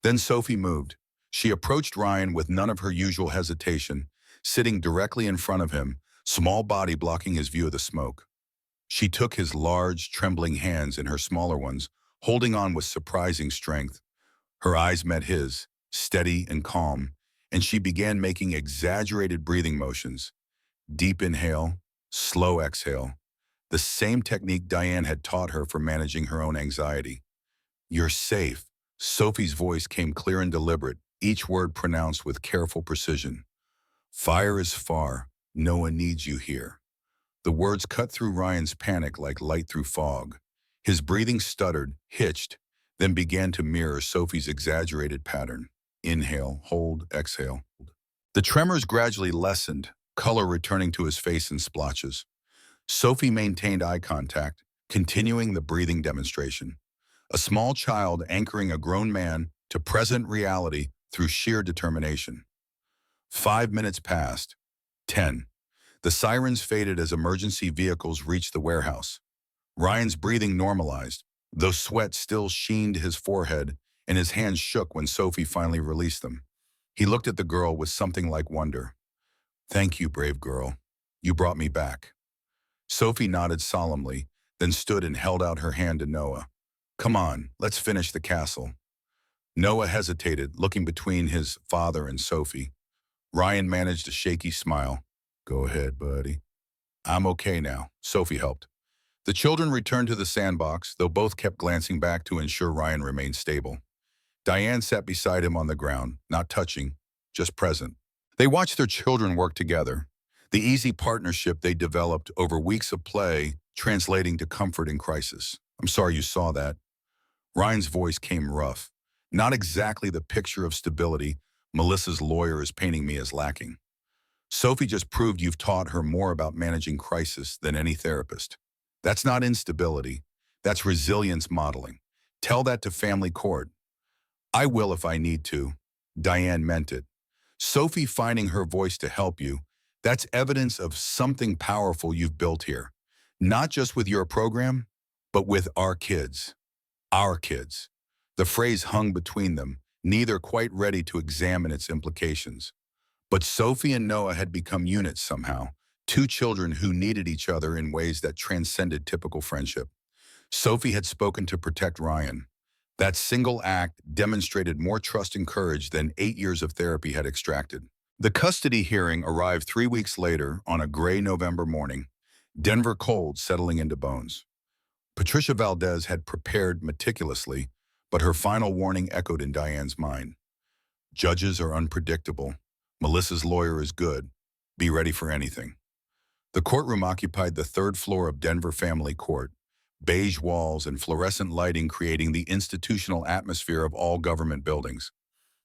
Then Sophie moved. She approached Ryan with none of her usual hesitation, sitting directly in front of him, small body blocking his view of the smoke. She took his large, trembling hands in her smaller ones, holding on with surprising strength. Her eyes met his, steady and calm, and she began making exaggerated breathing motions. Deep inhale, slow exhale. The same technique Diane had taught her for managing her own anxiety. You're safe. Sophie's voice came clear and deliberate, each word pronounced with careful precision. Fire is far. No one needs you here. The words cut through Ryan's panic like light through fog. His breathing stuttered, hitched, then began to mirror Sophie's exaggerated pattern. Inhale, hold, exhale. The tremors gradually lessened, color returning to his face in splotches. Sophie maintained eye contact, continuing the breathing demonstration. A small child anchoring a grown man to present reality through sheer determination. 5 minutes passed. 10. The sirens faded as emergency vehicles reached the warehouse. Ryan's breathing normalized, though sweat still sheened his forehead and his hands shook when Sophie finally released them. He looked at the girl with something like wonder. Thank you, brave girl. You brought me back. Sophie nodded solemnly, then stood and held out her hand to Noah. Come on, let's finish the castle. Noah hesitated, looking between his father and Sophie. Ryan managed a shaky smile. Go ahead, buddy. I'm okay now. Sophie helped. The children returned to the sandbox, though both kept glancing back to ensure Ryan remained stable. Diane sat beside him on the ground, not touching, just present. They watched their children work together, the easy partnership they developed over weeks of play translating to comfort in crisis. I'm sorry you saw that. Ryan's voice came rough. Not exactly the picture of stability Melissa's lawyer is painting me as lacking. Sophie just proved you've taught her more about managing crisis than any therapist. That's not instability. That's resilience modeling. Tell that to family court. I will if I need to. Diane meant it. Sophie finding her voice to help you, that's evidence of something powerful you've built here. Not just with your program, but with our kids. Our kids. The phrase hung between them, neither quite ready to examine its implications. But Sophie and Noah had become units somehow, two children who needed each other in ways that transcended typical friendship. Sophie had spoken to protect Ryan. That single act demonstrated more trust and courage than 8 years of therapy had extracted. The custody hearing arrived 3 weeks later on a gray November morning, Denver cold settling into bones. Patricia Valdez had prepared meticulously, but her final warning echoed in Diane's mind. Judges are unpredictable. Melissa's lawyer is good. Be ready for anything. The courtroom occupied the third floor of Denver Family Court, beige walls and fluorescent lighting creating the institutional atmosphere of all government buildings.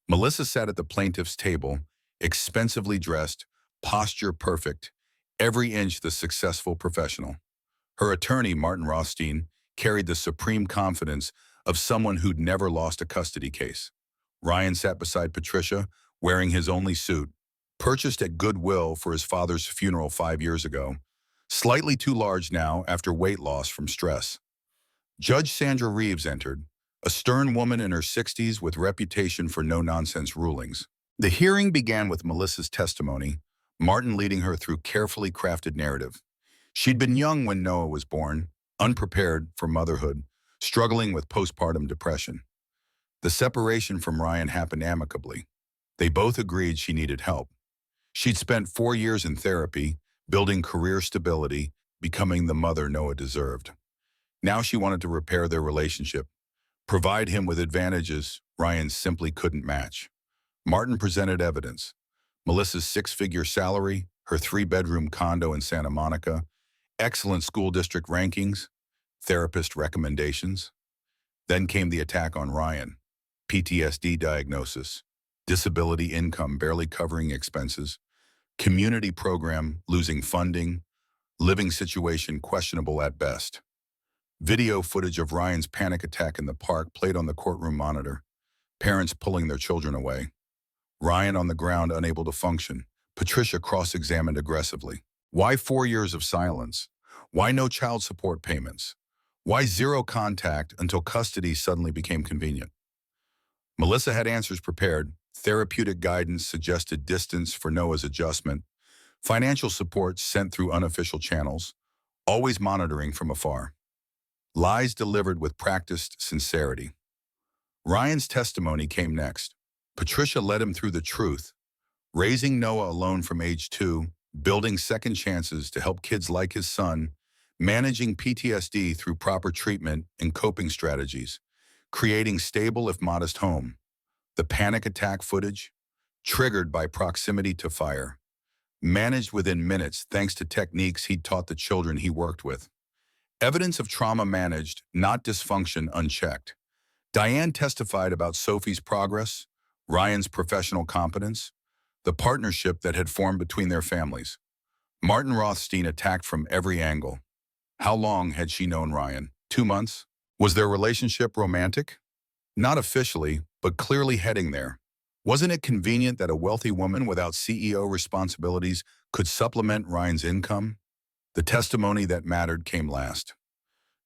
Melissa sat at the plaintiff's table, expensively dressed, posture perfect, every inch the successful professional. Her attorney, Martin Rothstein, carried the supreme confidence of someone who'd never lost a custody case. Ryan sat beside Patricia, wearing his only suit, purchased at Goodwill for his father's funeral 5 years ago, slightly too large now after weight loss from stress. Judge Sandra Reeves entered, a stern woman in her 60s with reputation for no-nonsense rulings. The hearing began with Melissa's testimony, Martin leading her through carefully crafted narrative. She'd been young when Noah was born, unprepared for motherhood, struggling with postpartum depression. The separation from Ryan happened amicably. They both agreed she needed help. She'd spent 4 years in therapy, building career stability, becoming the mother Noah deserved. Now she wanted to repair their relationship, provide him with advantages Ryan simply couldn't match. Martin presented evidence. Melissa's 6-figure salary, her 3-bedroom condo in Santa Monica, excellent school district rankings, therapist recommendations. Then came the attack on Ryan. PTSD diagnosis, disability income barely covering expenses, community program losing funding, Living situation questionable at best. Video footage of Ryan's panic attack in the park played on the courtroom monitor. Parents pulling their children away. Ryan on the ground unable to function. Patricia cross-examined aggressively. Why 4 years of silence? Why no child support payments? Why zero contact until custody suddenly became convenient? Melissa had answers prepared. Therapeutic guidance suggested distance for Noah's adjustment. Financial support sent through unofficial channels. Always monitoring from afar. Lies delivered with practiced sincerity. Ryan's testimony came next. Patricia led him through the truth. Raising Noah alone from age 2, building second chances to help kids like his son, managing PTSD through proper treatment and coping strategies, creating stable if modest home. The panic attack footage, triggered by proximity to fire, managed within minutes thanks to techniques he'd taught the children he worked with. Evidence of trauma managed, not dysfunction unchecked. Diane testified about Sophie's progress, Ryan's professional competence, the partnership that had formed between their families. Martin Rothstein attacked from every angle. How long had she known Ryan? 2 months? Was their relationship romantic? Not officially, but clearly heading there. Wasn't it convenient that a wealthy woman without CEO responsibilities could supplement Ryan's income? The testimony that mattered came last.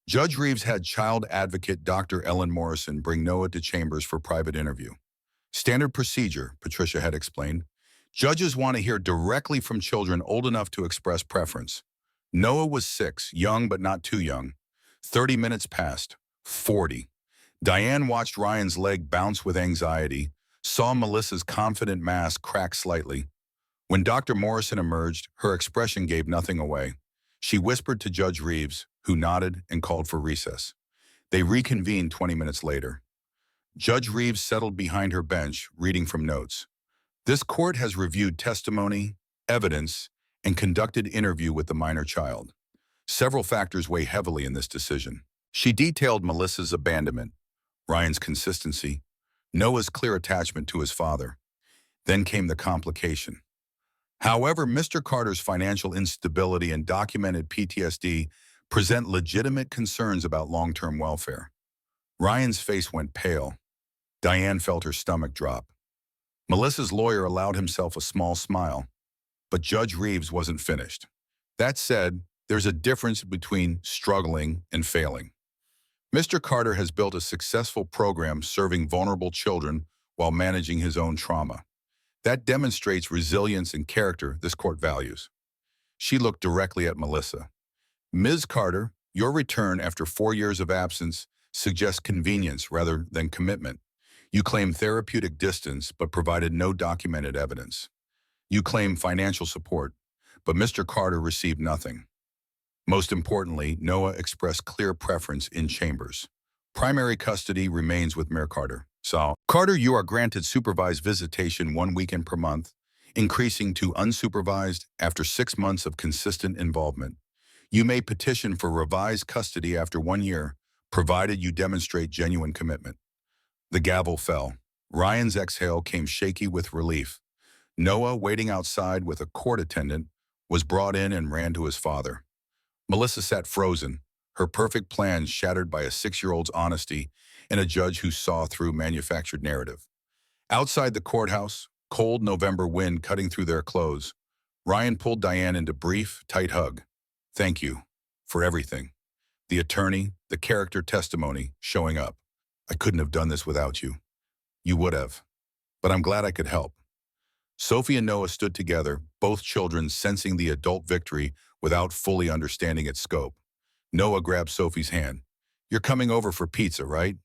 Judge Reeves had child advocate Dr. Ellen Morrison bring Noah to chambers for private interview. Standard procedure, Patricia had explained. Judges want to hear directly from children old enough to express preference. Noah was 6, young but not too young. 30 minutes passed. 40. Diane watched Ryan's leg bounce with anxiety, saw Melissa's confident mask crack slightly. When Dr. Morrison emerged, her expression gave nothing away. She whispered to Judge Reeves, who nodded and called for recess. They reconvened 20 minutes later. Judge Reeves settled behind her bench, reading from notes. This court has reviewed testimony, evidence, and conducted interview with the minor child. Several factors weigh heavily in this decision. She detailed Melissa's abandonment, Ryan's consistency, Noah's clear attachment to his father. Then came the complication. However, Mr. Carter's financial instability and documented PTSD present legitimate concerns about long-term welfare. Ryan's face went pale. Diane felt her stomach drop. Melissa's lawyer allowed himself a small smile, but Judge Reeves wasn't finished. That said, there's a difference between struggling and failing. Mr. Carter has built a successful program serving vulnerable children while managing his own trauma. That demonstrates resilience and character this court values. She looked directly at Melissa. Ms. Carter, your return after 4 years of absence suggests convenience rather than commitment. You claim therapeutic distance but provided no documented evidence. You claim financial support, but Mr. Carter received nothing. Most importantly, Noah expressed clear preference in chambers. Primary custody remains with Mayor Carter. So, Carter, you are granted supervised visitation 1 weekend per month, increasing to unsupervised after 6 months of consistent involvement. You may petition for revised custody after 1 year, provided you demonstrate genuine commitment. The gavel fell. Ryan's exhale came shaky with relief. Noah, waiting outside with a court attendant, was brought in and ran to his father. Melissa sat frozen, her perfect plans shattered by a 6-year-old's honesty and a judge who saw through manufactured narrative. Outside the courthouse, cold November wind cutting through their clothes, Ryan pulled Diane into brief, tight hug. Thank you for everything. The attorney, the character testimony, showing up. I couldn't have done this without you. You would have. But I'm glad I could help. Sophie and Noah stood together, both children sensing the adult victory without fully understanding its scope. Noah grabbed Sophie's hand. You're coming over for pizza, right?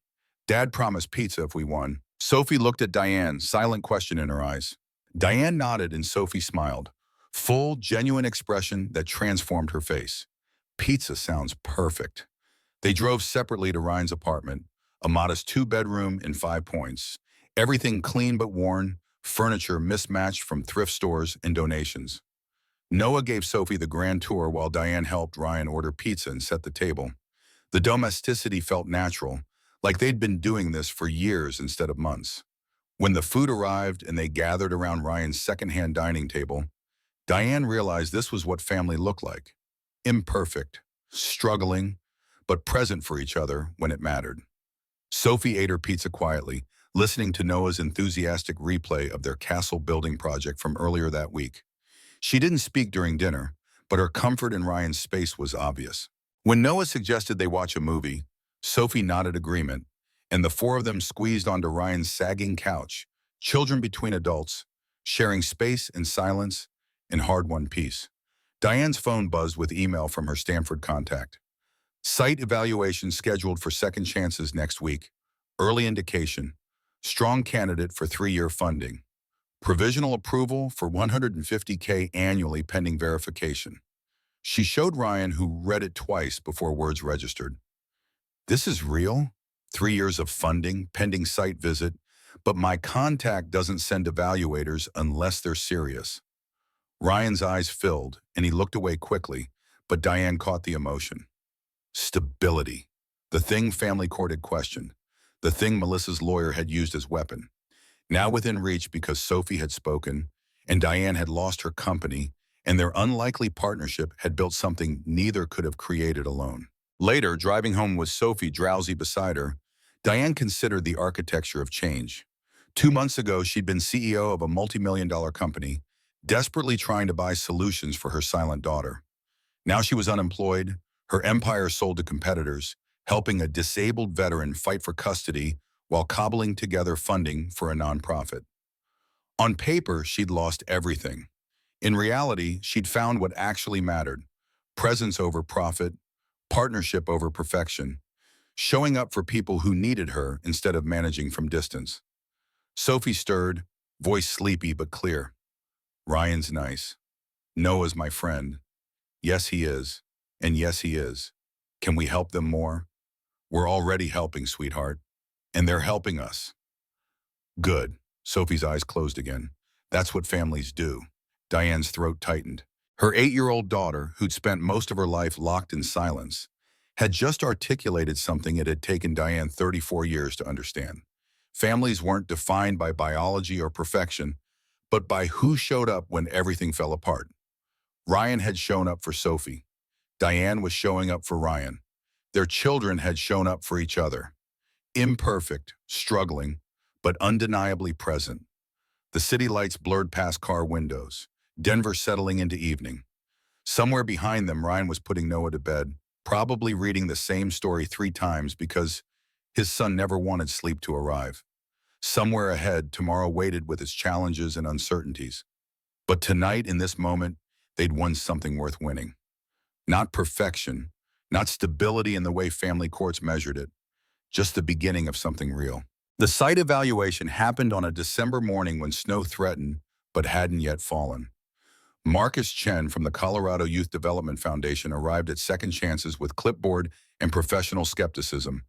Dad promised pizza if we won. Sophie looked at Diane, silent question in her eyes. Diane nodded and Sophie smiled. Full, genuine expression that transformed her face. Pizza sounds perfect. They drove separately to Ryan's apartment, a modest 2-bedroom in 5 Points. Everything clean but worn, furniture mismatched from thrift stores and donations. Noah gave Sophie the grand tour while Diane helped Ryan order pizza and set the table. The domesticity felt natural, like they'd been doing this for years instead of months. When the food arrived and they gathered around Ryan's secondhand dining table, Diane realized this was what family looked like. imperfect, struggling, but present for each other when it mattered. Sophie ate her pizza quietly, listening to Noah's enthusiastic replay of their castle building project from earlier that week. She didn't speak during dinner, but her comfort in Ryan's space was obvious. When Noah suggested they watch a movie, Sophie nodded agreement, and the four of them squeezed onto Ryan's sagging couch, children between adults, sharing space and silence and hard-won peace. Diane's phone buzzed with email from her Stanford contact. Site evaluation scheduled for second chances next week. Early indication. Strong candidate for 3-year funding. Provisional approval for $150K annually pending verification. She showed Ryan, who read it twice before words registered. This is real? 3 years of funding, pending site visit, but my contact doesn't send evaluators unless they're serious. Ryan's eyes filled, and he looked away quickly, but Diane caught the emotion. Stability. The thing family court had questioned. The thing Melissa's lawyer had used as weapon. Now within reach because Sophie had spoken, and Diane had lost her company, and their unlikely partnership had built something neither could have created alone. Later, driving home with Sophie drowsy beside her, Diane considered the architecture of change. 2 months ago, she'd been CEO of a multi-million-dollar company, desperately trying to buy solutions for her silent daughter. Now she was unemployed, her empire sold to competitors, helping a disabled veteran fight for custody while cobbling together funding for a nonprofit. On paper, she'd lost everything. In reality, she'd found what actually mattered: presence over profit, partnership over perfection, showing up for people who needed her instead of managing from distance. Sophie stirred, voice sleepy but clear. Ryan's nice. Noah's my friend. Yes, he is. And yes, he is. Can we help them more? We're already helping, sweetheart. And they're helping us. Good. Sophie's eyes closed again. That's what families do. Diane's throat tightened. Her 8-year-old daughter, who'd spent most of her life locked in silence, had just articulated something it had taken Diane 34 years to understand. Families weren't defined by biology or perfection, but by who showed up when everything fell apart. Ryan had shown up for Sophie. Diane was showing up for Ryan. Their children had shown up for each other. Imperfect, struggling, but undeniably present. The city lights blurred past car windows, Denver settling into evening. Somewhere behind them, Ryan was putting Noah to bed, probably reading the same story 3 times because his son never wanted sleep to arrive. Somewhere ahead, tomorrow waited with its challenges and uncertainties. But tonight, in this moment, they'd won something worth winning. Not perfection, not stability in the way family courts measured it, just the beginning of something real. The site evaluation happened on a December morning when snow threatened, but hadn't yet fallen. Marcus Chen from the Colorado Youth Development Foundation arrived at Second Chances with clipboard and professional skepticism,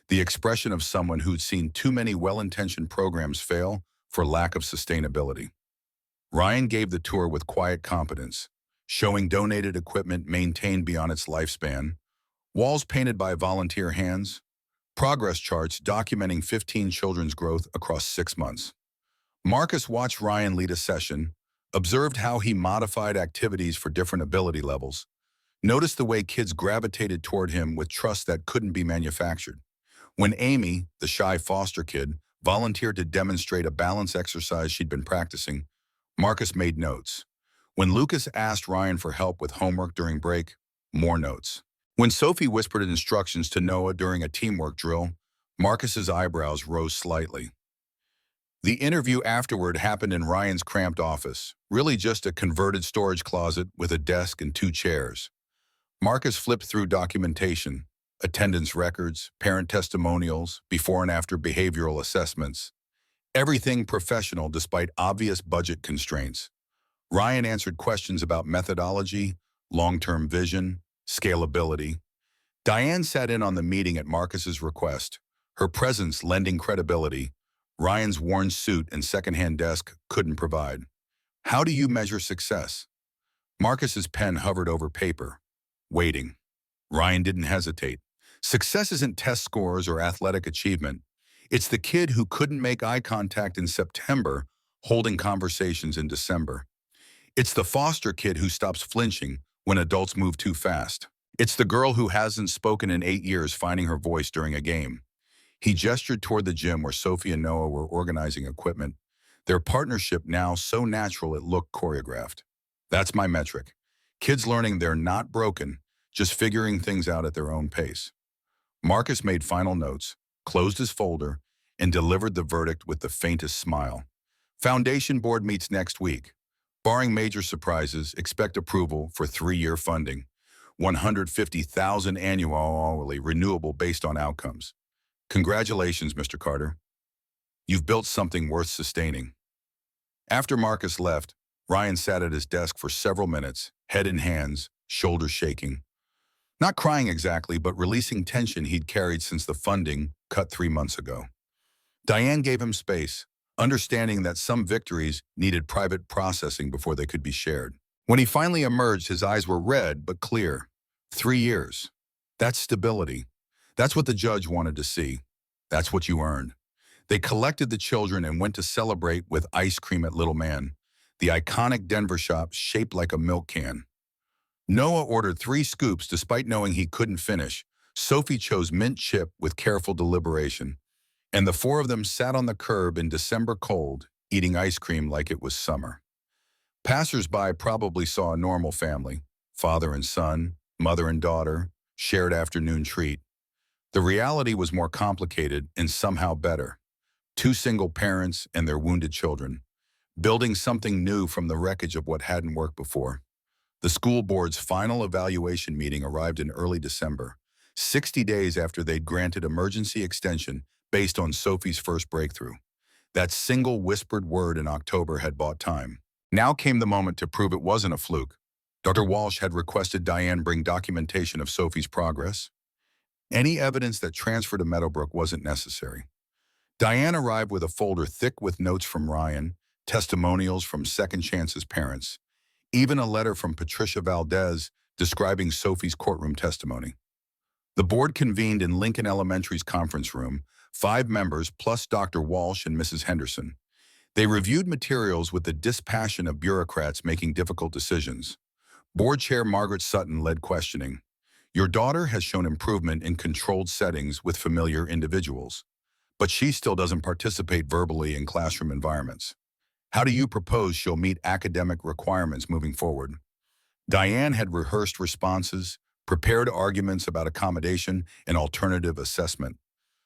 the expression of someone who'd seen too many well-intentioned programs fail for lack of sustainability. Ryan gave the tour with quiet competence, showing donated equipment maintained beyond its lifespan, walls painted by volunteer hands, progress charts documenting 15 children's growth across 6 months. Marcus watched Ryan lead a session, observed how he modified activities for different ability levels, noticed the way kids gravitated toward him with trust that couldn't be manufactured. When Amy, the shy foster kid, volunteered to demonstrate a balance exercise she'd been practicing, Marcus made notes. When Lucas asked Ryan for help with homework during break, more notes. When Sophie whispered instructions to Noah during a teamwork drill, Marcus's eyebrows rose slightly. The interview afterward happened in Ryan's cramped office, really just a converted storage closet with a desk and 2 chairs. Marcus flipped through documentation, attendance records, parent testimonials, before and after behavioral assessments. Everything professional despite obvious budget constraints. Ryan answered questions about methodology, long-term vision, scalability. Diane sat in on the meeting at Marcus's request, her presence lending credibility Ryan's worn suit and secondhand desk couldn't provide. How do you measure success? Marcus's pen hovered over paper, waiting. Ryan didn't hesitate. Success isn't test scores or athletic achievement. It's the kid who couldn't make eye contact in September, holding conversations in December. It's the foster kid who stops flinching when adults move too fast. It's the girl who hasn't spoken in 8 years finding her voice during a game. He gestured toward the gym where Sophie and Noah were organizing equipment, their partnership now so natural it looked choreographed. That's my metric. Kids learning they're not broken, just figuring things out at their own pace. Marcus made final notes, closed his folder, and delivered the verdict with the faintest smile. Foundation Board meets next week. Barring major surprises, expect approval for 3-year funding. 150,000 annually renewable based on outcomes. Congratulations, Mr. Carter. You've built something worth sustaining. After Marcus left, Ryan sat at his desk for several minutes, head in hands, shoulders shaking. Not crying exactly, but releasing tension he'd carried since the funding cut 3 months ago. Diane gave him space, understanding that some victories needed private processing before they could be shared. When he finally emerged, his eyes were red but clear. 3 years. That's stability. That's what the judge wanted to see. That's what you earned. They collected the children and went to celebrate with ice cream at Little Man, the iconic Denver shop shaped like a milk can. Noah ordered 3 scoops despite knowing he couldn't finish. Sophie chose mint chip with careful deliberation. And the 4 of them sat on the curb in December cold, eating ice cream like it was summer. Passers-by probably saw a normal family, father and son, mother and daughter, shared afternoon treat. The reality was more complicated and somehow better. 2 single parents and their wounded children, building something new from the wreckage of what hadn't worked before. The school board's final evaluation meeting arrived in early December, 60 days after they'd granted emergency extension based on Sophie's first breakthrough. That single whispered word in October had bought time. Now came the moment to prove it wasn't a fluke. Dr. Walsh had requested Diane bring documentation of Sophie's progress. Any evidence that transfer to Meadowbrook wasn't necessary. Diane arrived with a folder thick with notes from Ryan, testimonials from Second Chance's parents, even a letter from Patricia Valdez describing Sophie's courtroom testimony. The board convened in Lincoln Elementary's conference room, 5 members plus Dr. Walsh and Mrs. Henderson. They reviewed materials with the dispassion of bureaucrats making difficult decisions. Board Chair Margaret Sutton led questioning. Your daughter has shown improvement in controlled settings with familiar individuals, but she still doesn't participate verbally in classroom environments. How do you propose she'll meet academic requirements moving forward? Diane had rehearsed responses, prepared arguments about accommodation and alternative assessment.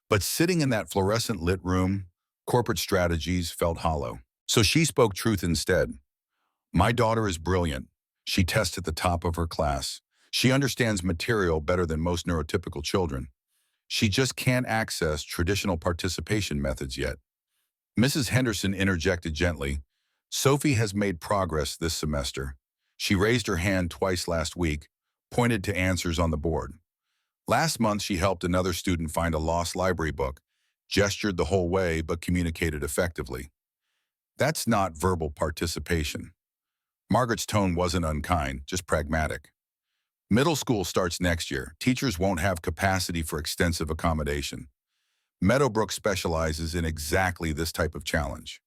But sitting in that fluorescent-lit room, corporate strategies felt hollow. So she spoke truth instead. My daughter is brilliant. She tests at the top of her class. She understands material better than most neurotypical children. She just can't access traditional participation methods yet. Mrs. Henderson interjected gently. Sophie has made progress this semester. She raised her hand twice last week, pointed to answers on the board. Last month, she helped another student find a lost library book, gestured the whole way but communicated effectively. That's not verbal participation. Margaret's tone wasn't unkind, just pragmatic. Middle school starts next year. Teachers won't have capacity for extensive accommodation. Meadowbrook specializes in exactly this type of challenge.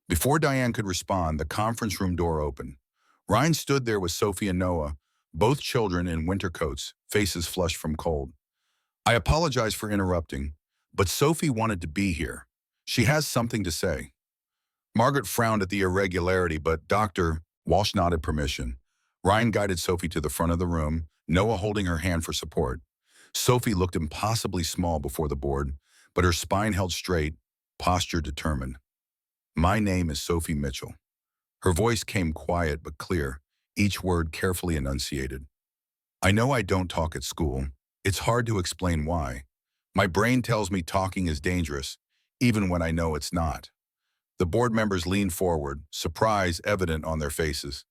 Before Diane could respond, the conference room door opened. Ryan stood there with Sophie and Noah, both children in winter coats, faces flushed from cold. I apologize for interrupting, but Sophie wanted to be here. She has something to say. Margaret frowned at the irregularity, but Dr. Walsh nodded permission. Ryan guided Sophie to the front of the room, Noah holding her hand for support. Sophie looked impossibly small before the board, but her spine held straight, posture determined. My name is Sophie Mitchell. Her voice came quiet but clear, each word carefully enunciated. I know I don't talk at school. It's hard to explain why. My brain tells me talking is dangerous, even when I know it's not. The board members leaned forward, surprise evident on their faces.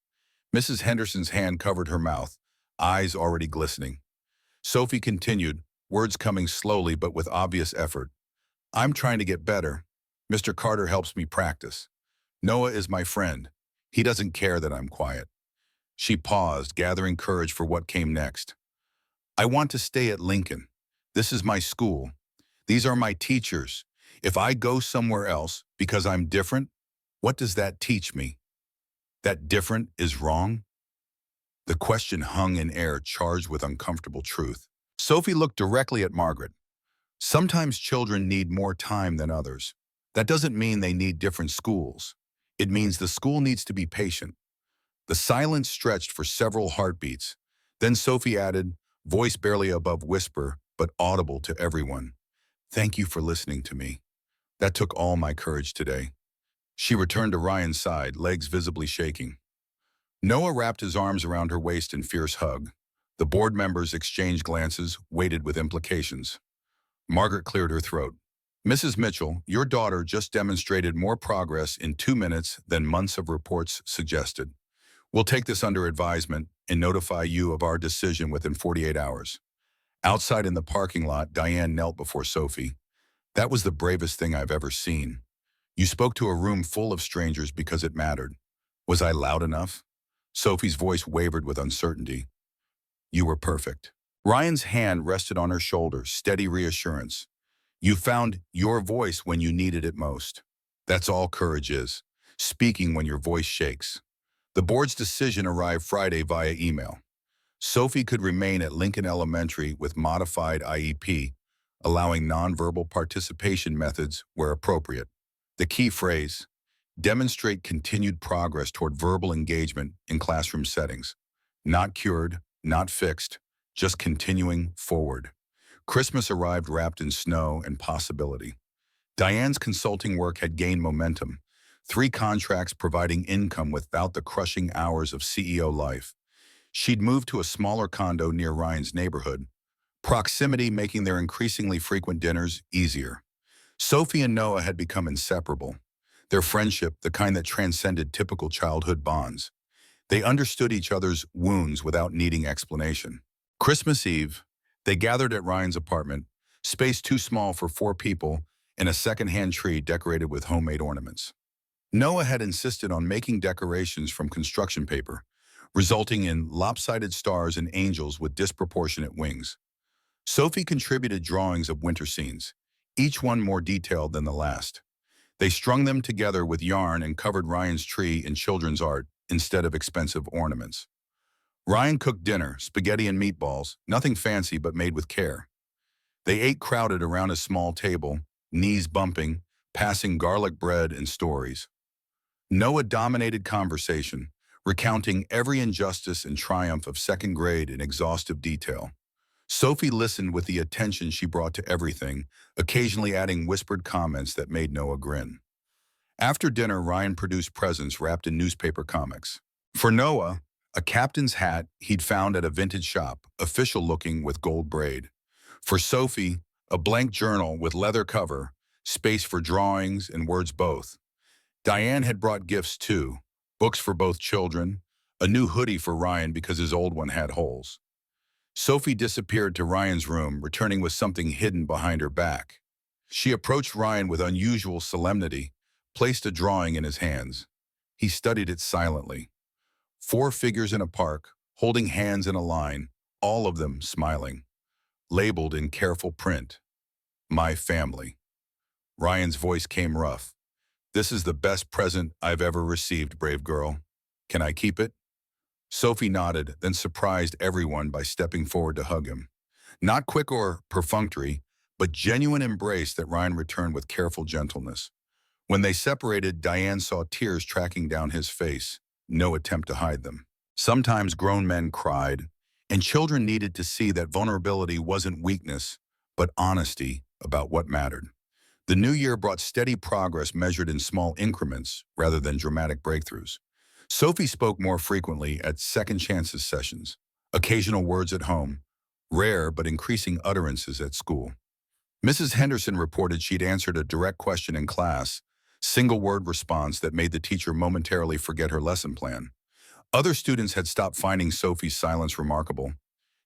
Mrs. Henderson's hand covered her mouth, eyes already glistening. Sophie continued, words coming slowly but with obvious effort. I'm trying to get better. Mr. Carter helps me practice. Noah is my friend. He doesn't care that I'm quiet. She paused, gathering courage for what came next. I want to stay at Lincoln. This is my school. These are my teachers. If I go somewhere else because I'm different, what does that teach me? That different is wrong? The question hung in air, charged with uncomfortable truth. Sophie looked directly at Margaret. Sometimes children need more time than others. That doesn't mean they need different schools. It means the school needs to be patient. The silence stretched for several heartbeats. Then Sophie added, voice barely above whisper, but audible to everyone. Thank you for listening to me. That took all my courage today. She returned to Ryan's side, legs visibly shaking. Noah wrapped his arms around her waist in fierce hug. The board members exchanged glances, weighted with implications. Margaret cleared her throat. Mrs. Mitchell, your daughter just demonstrated more progress in 2 minutes than months of reports suggested. We'll take this under advisement and notify you of our decision within 48 hours. Outside in the parking lot, Diane knelt before Sophie. That was the bravest thing I've ever seen. You spoke to a room full of strangers because it mattered. Was I loud enough? Sophie's voice wavered with uncertainty. You were perfect. Ryan's hand rested on her shoulder, steady reassurance. You found your voice when you needed it most. That's all courage is, speaking when your voice shakes. The board's decision arrived Friday via email. Sophie could remain at Lincoln Elementary with modified IEP, allowing nonverbal participation methods where appropriate. The key phrase, demonstrate continued progress toward verbal engagement in classroom settings. Not cured, not fixed, just continuing forward. Christmas arrived wrapped in snow and possibility. Diane's consulting work had gained momentum, 3 contracts providing income without the crushing hours of CEO life. She'd moved to a smaller condo near Ryan's neighborhood, proximity making their increasingly frequent dinners easier. Sophie and Noah had become inseparable, their friendship the kind that transcended typical childhood bonds. They understood each other's wounds without needing explanation. Christmas Eve, they gathered at Ryan's apartment, space too small for 4 people, and a second-hand tree decorated with homemade ornaments. Noah had insisted on making decorations from construction paper, resulting in lopsided stars and angels with disproportionate wings. Sophie contributed drawings of winter scenes, each one more detailed than the last. They strung them together with yarn and covered Ryan's tree in children's art instead of expensive ornaments. Ryan cooked dinner, spaghetti and meatballs, nothing fancy but made with care. They ate crowded around a small table, knees bumping, passing garlic bread and stories. Noah dominated conversation, recounting every injustice and triumph of second grade in exhaustive detail. Sophie listened with the attention she brought to everything, occasionally adding whispered comments that made Noah grin. After dinner, Ryan produced presents wrapped in newspaper comics. For Noah, a captain's hat he'd found at a vintage shop, official-looking with gold braid. For Sophie, a blank journal with leather cover, space for drawings and words both. Diane had brought gifts too, books for both children, a new hoodie for Ryan because his old one had holes. Sophie disappeared to Ryan's room, returning with something hidden behind her back. She approached Ryan with unusual solemnity, placed a drawing in his hands. He studied it silently. 4 figures in a park, holding hands in a line, all of them smiling. Labeled in careful print, "My family." Ryan's voice came rough. "This is the best present I've ever received, brave girl. Can I keep it?" Sophie nodded, then surprised everyone by stepping forward to hug him. Not quick or perfunctory, but genuine embrace that Ryan returned with careful gentleness. When they separated, Diane saw tears tracking down his face, no attempt to hide them. Sometimes grown men cried, and children needed to see that vulnerability wasn't weakness, but honesty about what mattered. The new year brought steady progress measured in small increments rather than dramatic breakthroughs. Sophie spoke more frequently at second chances sessions, occasional words at home, rare but increasing utterances at school. Mrs. Henderson reported she'd answered a direct question in class, single-word response that made the teacher momentarily forget her lesson plan. Other students had stopped finding Sophie's silence remarkable,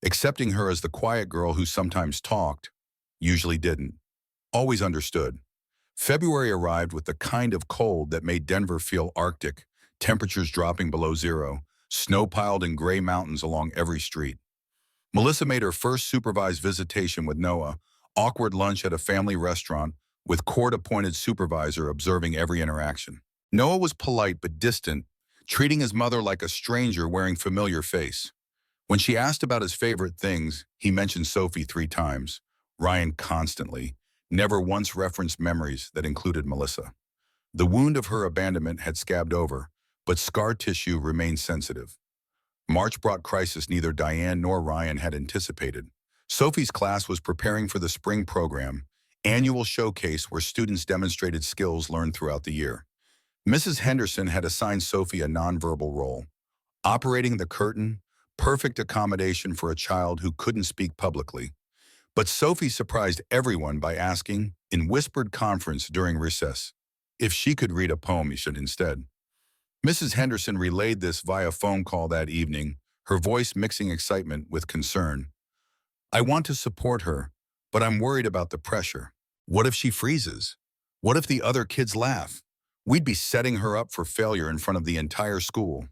accepting her as the quiet girl who sometimes talked, usually didn't, always understood. February arrived with the kind of cold that made Denver feel Arctic, temperatures dropping below zero, snow piled in gray mountains along every street. Melissa made her first supervised visitation with Noah, awkward lunch at a family restaurant, with court-appointed supervisor observing every interaction. Noah was polite but distant, treating his mother like a stranger wearing familiar face. When she asked about his favorite things, he mentioned Sophie 3 times, Ryan constantly, never once referenced memories that included Melissa. The wound of her abandonment had scabbed over, but scar tissue remained sensitive. March brought crisis neither Diane nor Ryan had anticipated. Sophie's class was preparing for the spring program, annual showcase where students demonstrated skills learned throughout the year. Mrs. Henderson had assigned Sophie a nonverbal role, operating the curtain, perfect accommodation for a child who couldn't speak publicly. But Sophie surprised everyone by asking, in whispered conference during recess, if she could read a poem instead. Mrs. Henderson relayed this via phone call that evening, her voice mixing excitement with concern. I want to support her, but I'm worried about the pressure. What if she freezes? What if the other kids laugh? We'd be setting her up for failure in front of the entire school.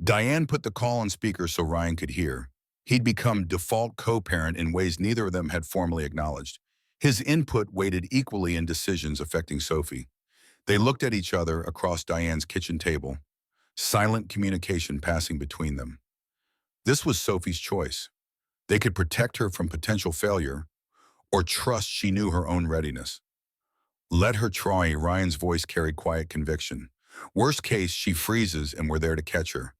Diane put the call on speaker so Ryan could hear. He'd become default co-parent in ways neither of them had formally acknowledged. His input weighted equally in decisions affecting Sophie. They looked at each other across Diane's kitchen table, silent communication passing between them. This was Sophie's choice. They could protect her from potential failure or trust she knew her own readiness. Let her try, Ryan's voice carried quiet conviction. Worst case, she freezes and we're there to catch her.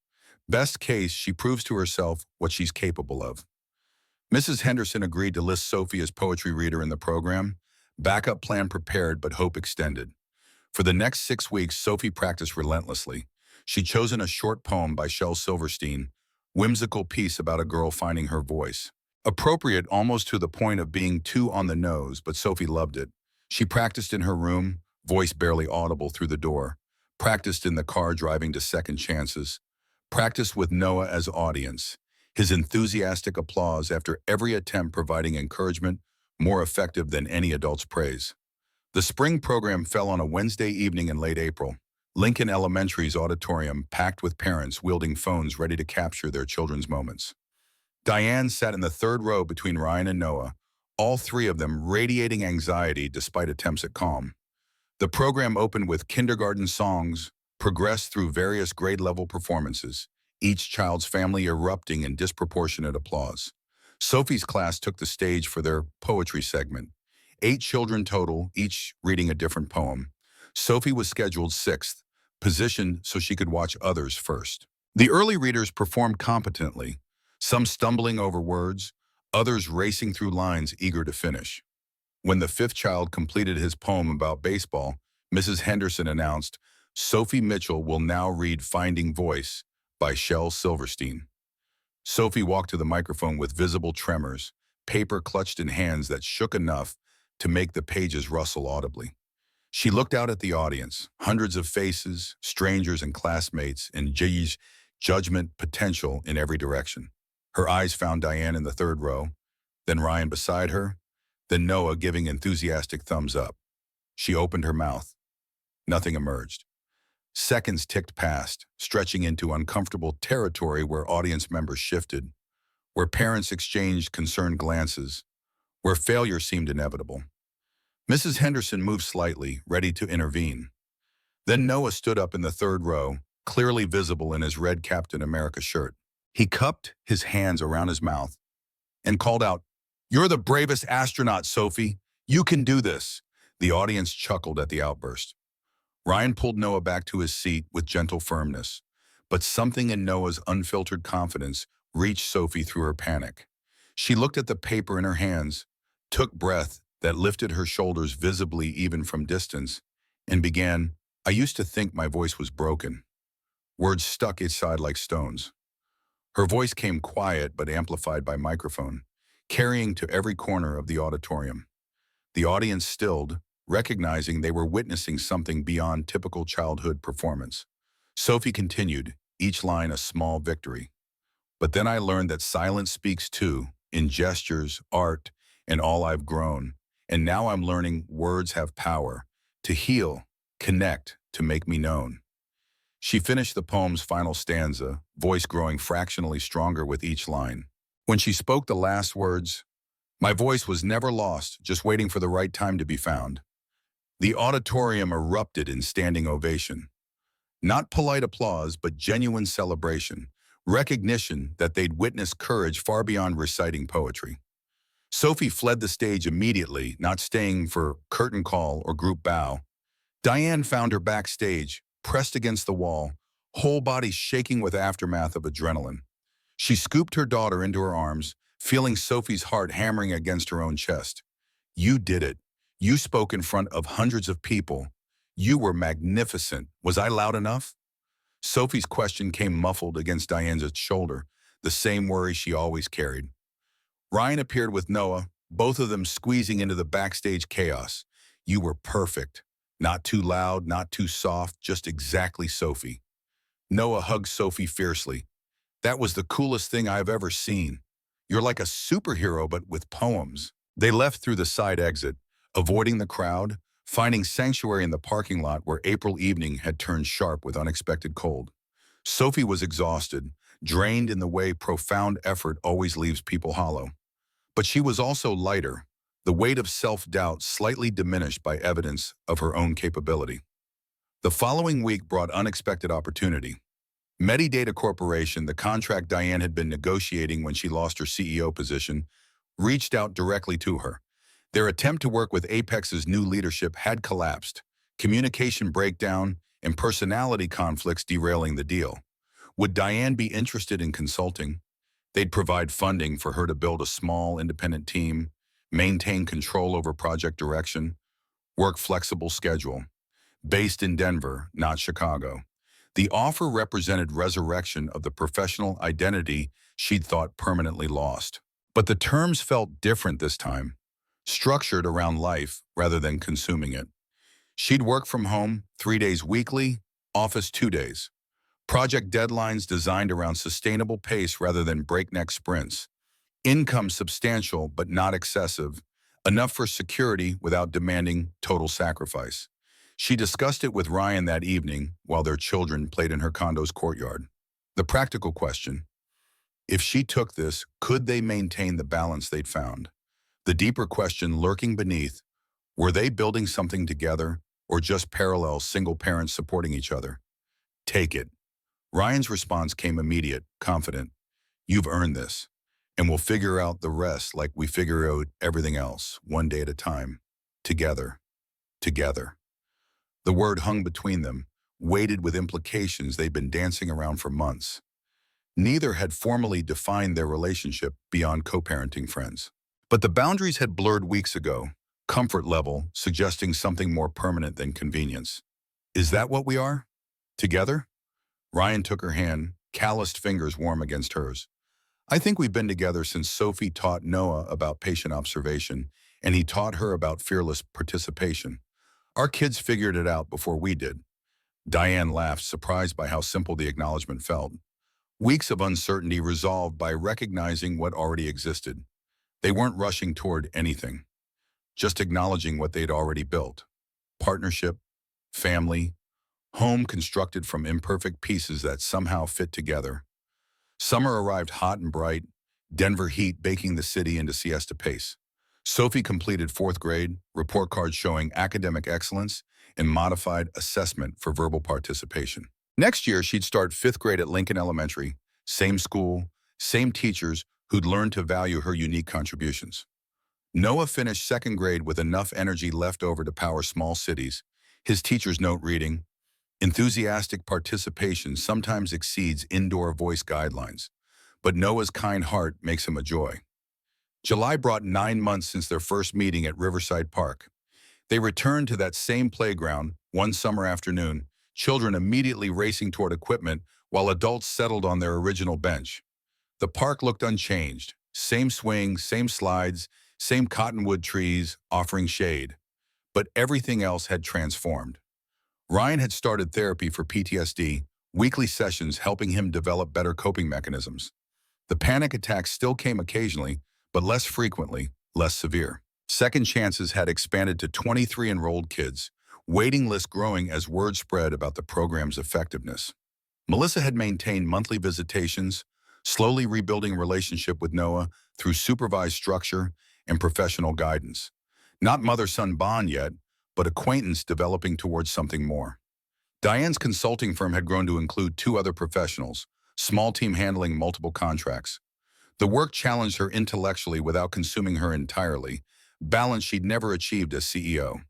Best case, she proves to herself what she's capable of. Mrs. Henderson agreed to list Sophie as poetry reader in the program, backup plan prepared but hope extended. For the next 6 weeks, Sophie practiced relentlessly. She'd chosen a short poem by Shel Silverstein, whimsical piece about a girl finding her voice. Appropriate almost to the point of being too on the nose, but Sophie loved it. She practiced in her room, voice barely audible through the door, practiced in the car driving to second chances, practiced with Noah as audience, his enthusiastic applause after every attempt providing encouragement more effective than any adult's praise. The spring program fell on a Wednesday evening in late April. Lincoln Elementary's auditorium packed with parents wielding phones ready to capture their children's moments. Diane sat in the third row between Ryan and Noah, all three of them radiating anxiety despite attempts at calm. The program opened with kindergarten songs, progressed through various grade-level performances, each child's family erupting in disproportionate applause. Sophie's class took the stage for their poetry segment. 8 children total, each reading a different poem. Sophie was scheduled 6th, positioned so she could watch others first. The early readers performed competently, some stumbling over words, others racing through lines eager to finish. When the 5th child completed his poem about baseball, Mrs. Henderson announced, Sophie Mitchell will now read Finding Voice by Shel Silverstein. Sophie walked to the microphone with visible tremors, paper clutched in hands that shook enough to make the pages rustle audibly. She looked out at the audience, hundreds of faces, strangers and classmates, and judgment potential in every direction. Her eyes found Diane in the third row, then Ryan beside her, then Noah giving enthusiastic thumbs up. She opened her mouth. Nothing emerged. Seconds ticked past, stretching into uncomfortable territory where audience members shifted, where parents exchanged concerned glances, where failure seemed inevitable. Mrs. Henderson moved slightly, ready to intervene. Then Noah stood up in the third row, clearly visible in his red Captain America shirt. He cupped his hands around his mouth and called out, You're the bravest astronaut, Sophie. You can do this. The audience chuckled at the outburst. Ryan pulled Noah back to his seat with gentle firmness, but something in Noah's unfiltered confidence reached Sophie through her panic. She looked at the paper in her hands, took breath that lifted her shoulders visibly even from distance, and began, I used to think my voice was broken. Words stuck inside like stones. Her voice came quiet but amplified by microphone, carrying to every corner of the auditorium. The audience stilled, recognizing they were witnessing something beyond typical childhood performance. Sophie continued, each line a small victory. But then I learned that silence speaks too, in gestures, art, and all I've grown. And now I'm learning words have power, to heal, connect, to make me known. She finished the poem's final stanza, voice growing fractionally stronger with each line. When she spoke the last words, my voice was never lost, just waiting for the right time to be found. The auditorium erupted in standing ovation. Not polite applause, but genuine celebration, recognition that they'd witnessed courage far beyond reciting poetry. Sophie fled the stage immediately, not staying for curtain call or group bow. Diane found her backstage, pressed against the wall, whole body shaking with aftermath of adrenaline. She scooped her daughter into her arms, feeling Sophie's heart hammering against her own chest. You did it. You spoke in front of hundreds of people. You were magnificent. Was I loud enough? Sophie's question came muffled against Diane's shoulder, the same worry she always carried. Ryan appeared with Noah, both of them squeezing into the backstage chaos. You were perfect. Not too loud, not too soft, just exactly Sophie. Noah hugged Sophie fiercely. That was the coolest thing I've ever seen. You're like a superhero, but with poems. They left through the side exit, avoiding the crowd, finding sanctuary in the parking lot where April evening had turned sharp with unexpected cold. Sophie was exhausted, drained in the way profound effort always leaves people hollow. But she was also lighter, the weight of self-doubt slightly diminished by evidence of her own capability. The following week brought unexpected opportunity. Medidata Corporation, the contract Diane had been negotiating when she lost her CEO position, reached out directly to her. Their attempt to work with Apex's new leadership had collapsed, communication breakdown and personality conflicts derailing the deal. Would Diane be interested in consulting? They'd provide funding for her to build a small, independent team, maintain control over project direction, work flexible schedule. Based in Denver, not Chicago. The offer represented resurrection of the professional identity she'd thought permanently lost. But the terms felt different this time, structured around life rather than consuming it. She'd work from home 3 days weekly, office 2 days. Project deadlines designed around sustainable pace rather than breakneck sprints. Income substantial but not excessive, enough for security without demanding total sacrifice. She discussed it with Ryan that evening while their children played in her condo's courtyard. The practical question: if she took this, could they maintain the balance they'd found? The deeper question lurking beneath: were they building something together or just parallel single parents supporting each other? Take it. Ryan's response came immediate, confident. You've earned this, and we'll figure out the rest like we figure out everything else, one day at a time. Together. Together. The word hung between them, weighted with implications they'd been dancing around for months. Neither had formally defined their relationship beyond co-parenting friends. But the boundaries had blurred weeks ago, comfort level suggesting something more permanent than convenience. Is that what we are? Together? Ryan took her hand, calloused fingers warm against hers. I think we've been together since Sophie taught Noah about patient observation, and he taught her about fearless participation. Our kids figured it out before we did. Diane laughed, surprised by how simple the acknowledgement felt. Weeks of uncertainty resolved by recognizing what already existed. They weren't rushing toward anything, just acknowledging what they'd already built. Partnership, family, home constructed from imperfect pieces that somehow fit together. Summer arrived hot and bright, Denver heat baking the city into siesta pace. Sophie completed 4th grade, report cards showing academic excellence, and modified assessment for verbal participation. Next year, she'd start 5th grade at Lincoln Elementary, same school, same teachers who'd learned to value her unique contributions. Noah finished 2nd grade with enough energy left over to power small cities. His teachers note reading, enthusiastic participation sometimes exceeds indoor voice guidelines, but Noah's kind heart makes him a joy. July brought 9 months since their first meeting at Riverside Park. They returned to that same playground one summer afternoon, children immediately racing toward equipment while adults settled on their original bench. The park looked unchanged. Same swings, same slides, same cottonwood trees offering shade. But everything else had transformed. Ryan had started therapy for PTSD, weekly sessions helping him develop better coping mechanisms. The panic attacks still came occasionally, but less frequently, less severe. Second chances had expanded to 23 enrolled kids, waiting lists growing as word spread about the program's effectiveness. Melissa had maintained monthly visitations, slowly rebuilding relationship with Noah through supervised structure and professional guidance. Not mother-son bond yet, but acquaintance developing towards something more. Diane's consulting firm had grown to include two other professionals, small team handling multiple contracts. The work challenged her intellectually without consuming her entirely, balance she'd never achieved as CEO.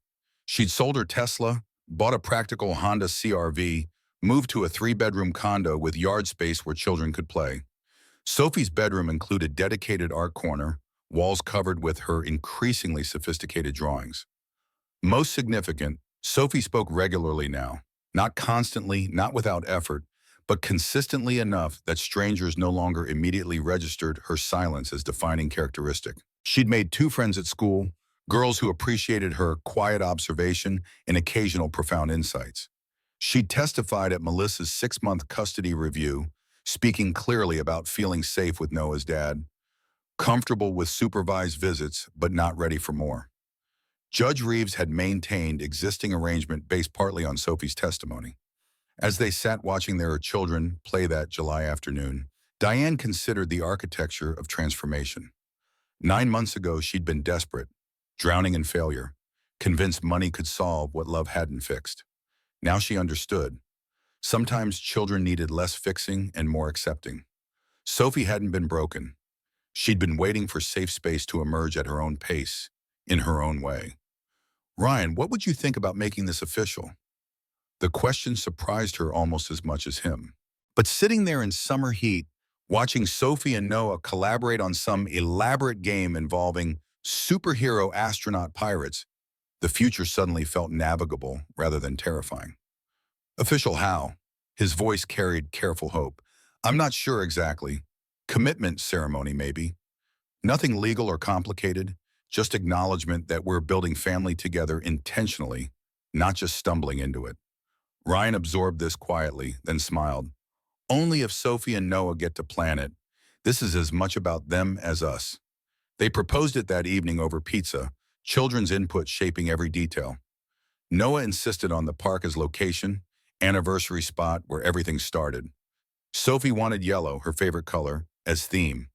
She'd sold her Tesla, bought a practical Honda CR-V, moved to a three-bedroom condo with yard space where children could play. Sophie's bedroom included dedicated art corner, walls covered with her increasingly sophisticated drawings. Most significant, Sophie spoke regularly now, not constantly, not without effort, but consistently enough that strangers no longer immediately registered her silence as defining characteristic. She'd made two friends at school, girls who appreciated her quiet observation and occasional profound insights. She testified at Melissa's 6-month custody review, speaking clearly about feeling safe with Noah's dad, comfortable with supervised visits, but not ready for more. Judge Reeves had maintained existing arrangement based partly on Sophie's testimony. As they sat watching their children play that July afternoon, Diane considered the architecture of transformation. 9 months ago, she'd been desperate, drowning in failure, convinced money could solve what love hadn't fixed. Now she understood. Sometimes children needed less fixing and more accepting. Sophie hadn't been broken. She'd been waiting for safe space to emerge at her own pace, in her own way. Ryan, what would you think about making this official? The question surprised her almost as much as him. But sitting there in summer heat, watching Sophie and Noah collaborate on some elaborate game involving superhero astronaut pirates, the future suddenly felt navigable rather than terrifying. Official how? His voice carried careful hope. I'm not sure exactly. Commitment ceremony, maybe. Nothing legal or complicated, just acknowledgement that we're building family together intentionally, not just stumbling into it. Ryan absorbed this quietly, then smiled. Only if Sophie and Noah get to plan it. This is as much about them as us. They proposed it that evening over pizza, children's input shaping every detail. Noah insisted on the park as location, anniversary spot where everything started. Sophie wanted yellow, her favorite color, as theme.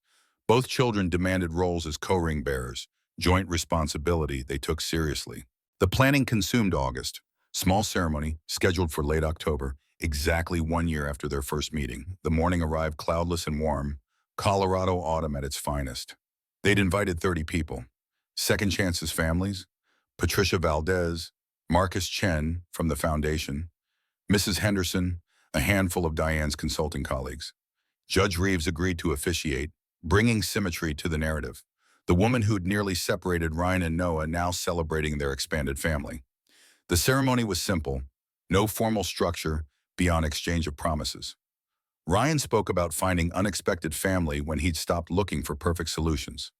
Both children demanded roles as co-ring bearers, joint responsibility they took seriously. The planning consumed August. Small ceremony, scheduled for late October, exactly 1 year after their first meeting. The morning arrived cloudless and warm, Colorado autumn at its finest. They'd invited 30 people. Second Chance's families, Patricia Valdez, Marcus Chen from the foundation, Mrs. Henderson, a handful of Diane's consulting colleagues. Judge Reeves agreed to officiate, bringing symmetry to the narrative. The woman who'd nearly separated Ryan and Noah now celebrating their expanded family. The ceremony was simple, no formal structure beyond exchange of promises. Ryan spoke about finding unexpected family when he'd stopped looking for perfect solutions.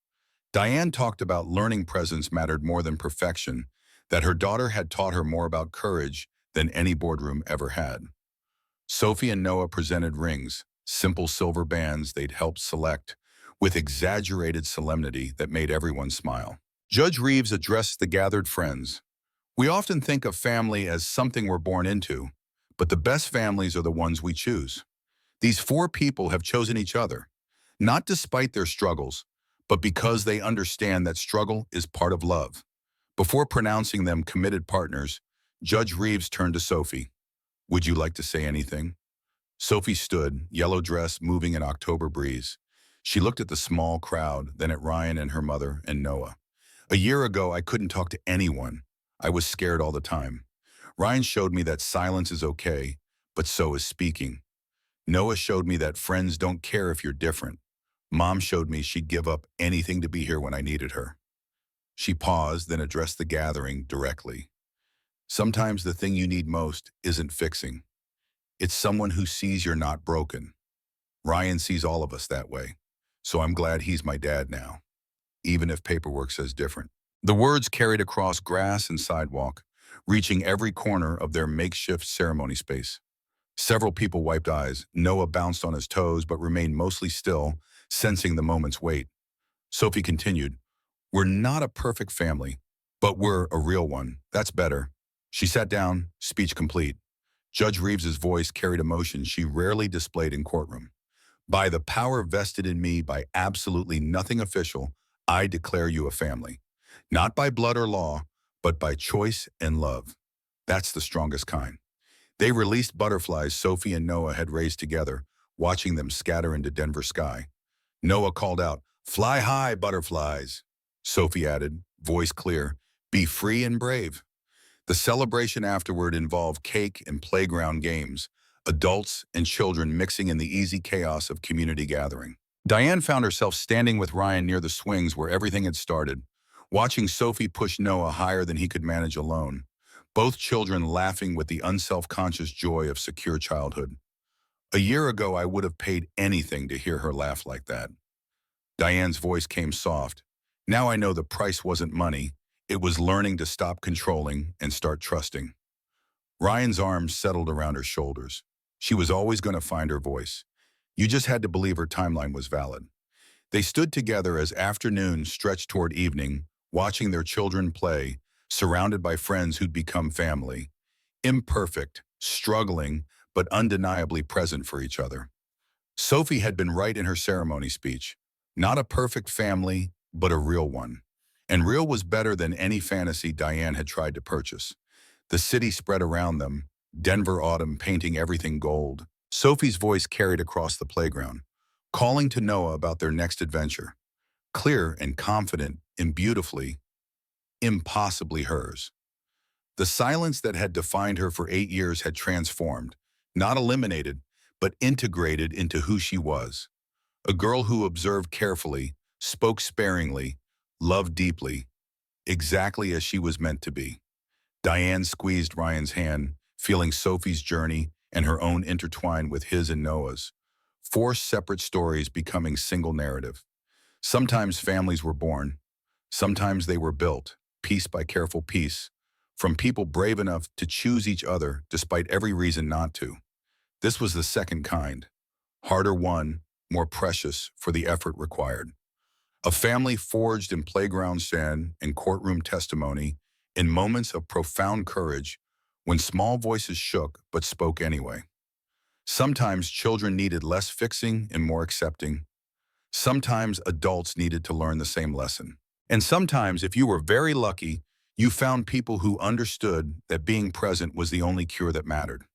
Diane talked about learning presence mattered more than perfection, that her daughter had taught her more about courage than any boardroom ever had. Sophie and Noah presented rings, simple silver bands they'd helped select, with exaggerated solemnity that made everyone smile. Judge Reeves addressed the gathered friends. We often think of family as something we're born into, but the best families are the ones we choose. These 4 people have chosen each other, not despite their struggles, but because they understand that struggle is part of love. Before pronouncing them committed partners, Judge Reeves turned to Sophie. Would you like to say anything? Sophie stood, yellow dress moving in October breeze. She looked at the small crowd, then at Ryan and her mother and Noah. A year ago, I couldn't talk to anyone. I was scared all the time. Ryan showed me that silence is okay, but so is speaking. Noah showed me that friends don't care if you're different. Mom showed me she'd give up anything to be here when I needed her. She paused, then addressed the gathering directly. Sometimes the thing you need most isn't fixing. It's someone who sees you're not broken. Ryan sees all of us that way, so I'm glad he's my dad now, even if paperwork says different. The words carried across grass and sidewalk, reaching every corner of their makeshift ceremony space. Several people wiped eyes. Noah bounced on his toes but remained mostly still, sensing the moment's weight. Sophie continued, We're not a perfect family, but we're a real one. That's better. She sat down, speech complete. Judge Reeves's voice carried emotion she rarely displayed in courtroom. By the power vested in me by absolutely nothing official, I declare you a family. Not by blood or law, but by choice and love. That's the strongest kind. They released butterflies Sophie and Noah had raised together, watching them scatter into Denver sky. Noah called out, "Fly high, butterflies." Sophie added, voice clear, "Be free and brave." The celebration afterward involved cake and playground games, adults and children mixing in the easy chaos of community gathering. Diane found herself standing with Ryan near the swings where everything had started, watching Sophie push Noah higher than he could manage alone, both children laughing with the unself-conscious joy of secure childhood. A year ago, I would have paid anything to hear her laugh like that. Diane's voice came soft. Now I know the price wasn't money. It was learning to stop controlling and start trusting. Ryan's arms settled around her shoulders. She was always going to find her voice. You just had to believe her timeline was valid. They stood together as afternoon stretched toward evening, watching their children play, surrounded by friends who'd become family. Imperfect, struggling, but undeniably present for each other. Sophie had been right in her ceremony speech. Not a perfect family, but a real one. And real was better than any fantasy Diane had tried to purchase. The city spread around them, Denver autumn painting everything gold. Sophie's voice carried across the playground, calling to Noah about their next adventure. Clear and confident and beautifully, impossibly hers. The silence that had defined her for 8 years had transformed, not eliminated, but integrated into who she was. A girl who observed carefully, spoke sparingly, loved deeply, exactly as she was meant to be. Diane squeezed Ryan's hand, feeling Sophie's journey and her own intertwined with his and Noah's. 4 separate stories becoming single narrative. Sometimes families were born. Sometimes they were built, piece by careful piece, from people brave enough to choose each other despite every reason not to. This was the second kind. Harder won, more precious for the effort required. A family forged in playground sand and courtroom testimony, in moments of profound courage, when small voices shook but spoke anyway. Sometimes children needed less fixing and more accepting. Sometimes adults needed to learn the same lesson. And sometimes, if you were very lucky, you found people who understood that being present was the only cure that mattered.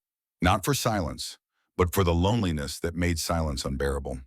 Not for silence, but for the loneliness that made silence unbearable.